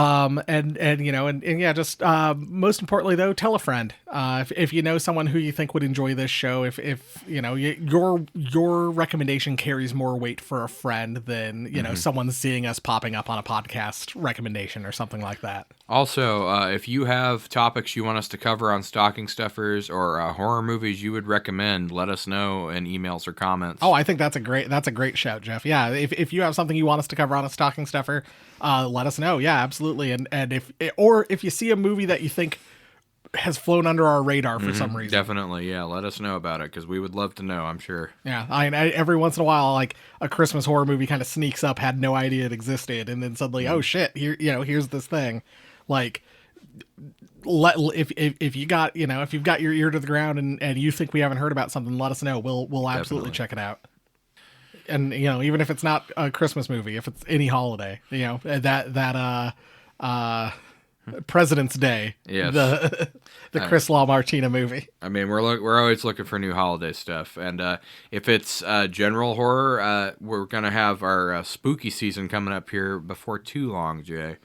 B: Just most importantly though, tell a friend. If you know someone who you think would enjoy this show, if you know your recommendation carries more weight for a friend than someone seeing us popping up on a podcast recommendation or something like that.
C: Also, if you have topics you want us to cover on Stocking Stuffers or horror movies you would recommend, let us know in emails or comments.
B: Oh, I think that's a great shout, Jeff. Yeah, if you have something you want us to cover on a Stocking Stuffer, let us know. Yeah, absolutely. And if you see a movie that you think has flown under our radar for some reason,
C: definitely, yeah, let us know about it because we would love to know. I'm sure.
B: Yeah, I every once in a while, like a Christmas horror movie kind of sneaks up, had no idea it existed, and then suddenly, oh shit, here's this thing. Like, if you got if you've got your ear to the ground and you think we haven't heard about something, let us know. We'll absolutely check it out. And even if it's not a Christmas movie, if it's any holiday, that President's Day,
C: yes,
B: the Chris LaMartina movie.
C: I mean, we're always looking for new holiday stuff, and if it's general horror, we're gonna have our spooky season coming up here before too long, Jay.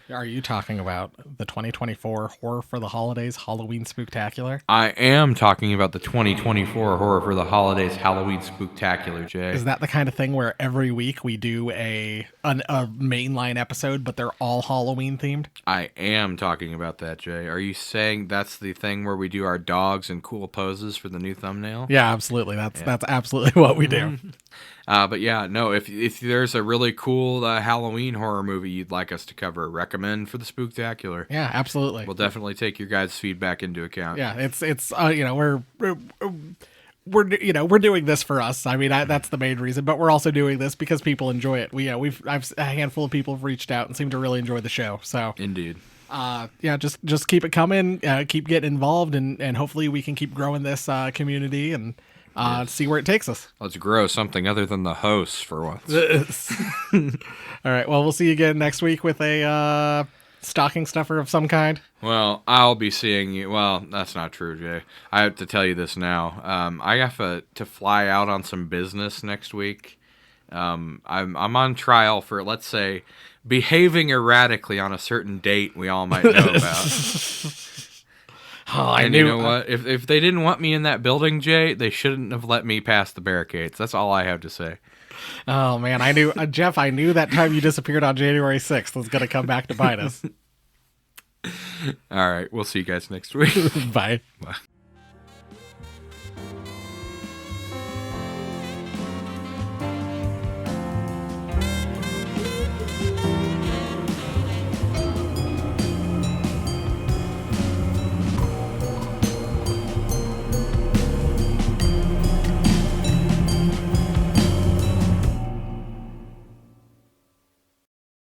B: Are you talking about the 2024 Horror for the Holidays Halloween Spooktacular?
C: I am talking about the 2024 Horror for the Holidays Halloween Spooktacular, Jay.
B: Is that the kind of thing where every week we do a mainline episode, but they're all Halloween themed?
C: I am talking about that, Jay. Are you saying that's the thing where we do our dogs and cool poses for the new thumbnail?
B: Yeah, absolutely. That's absolutely what we do.
C: But yeah, no, if there's a really cool Halloween horror movie you'd like us to cover, recommend for the Spooktacular.
B: Yeah, absolutely.
C: We'll definitely take your guys' feedback into account.
B: Yeah, it's we're doing this for us. I mean, that's the main reason, but we're also doing this because people enjoy it. I've a handful of people have reached out and seem to really enjoy the show. So
C: indeed.
B: Just keep it coming, keep getting involved, and hopefully we can keep growing this community and see where it takes us.
C: Let's grow something other than the hosts for once.
B: All right. Well, we'll see you again next week with a stocking stuffer of some kind.
C: Well, I'll be seeing you. Well, that's not true, Jay. I have to tell you this now. I have to fly out on some business next week. I'm on trial for, let's say, behaving erratically on a certain date we all might know about. You know what? If they didn't want me in that building, Jay, they shouldn't have let me pass the barricades. That's all I have to say.
B: Oh, man. I knew, Jeff, I knew that time you disappeared on January 6th was going to come back to bite us.
C: All right. We'll see you guys next week.
B: Bye.
C: Bye.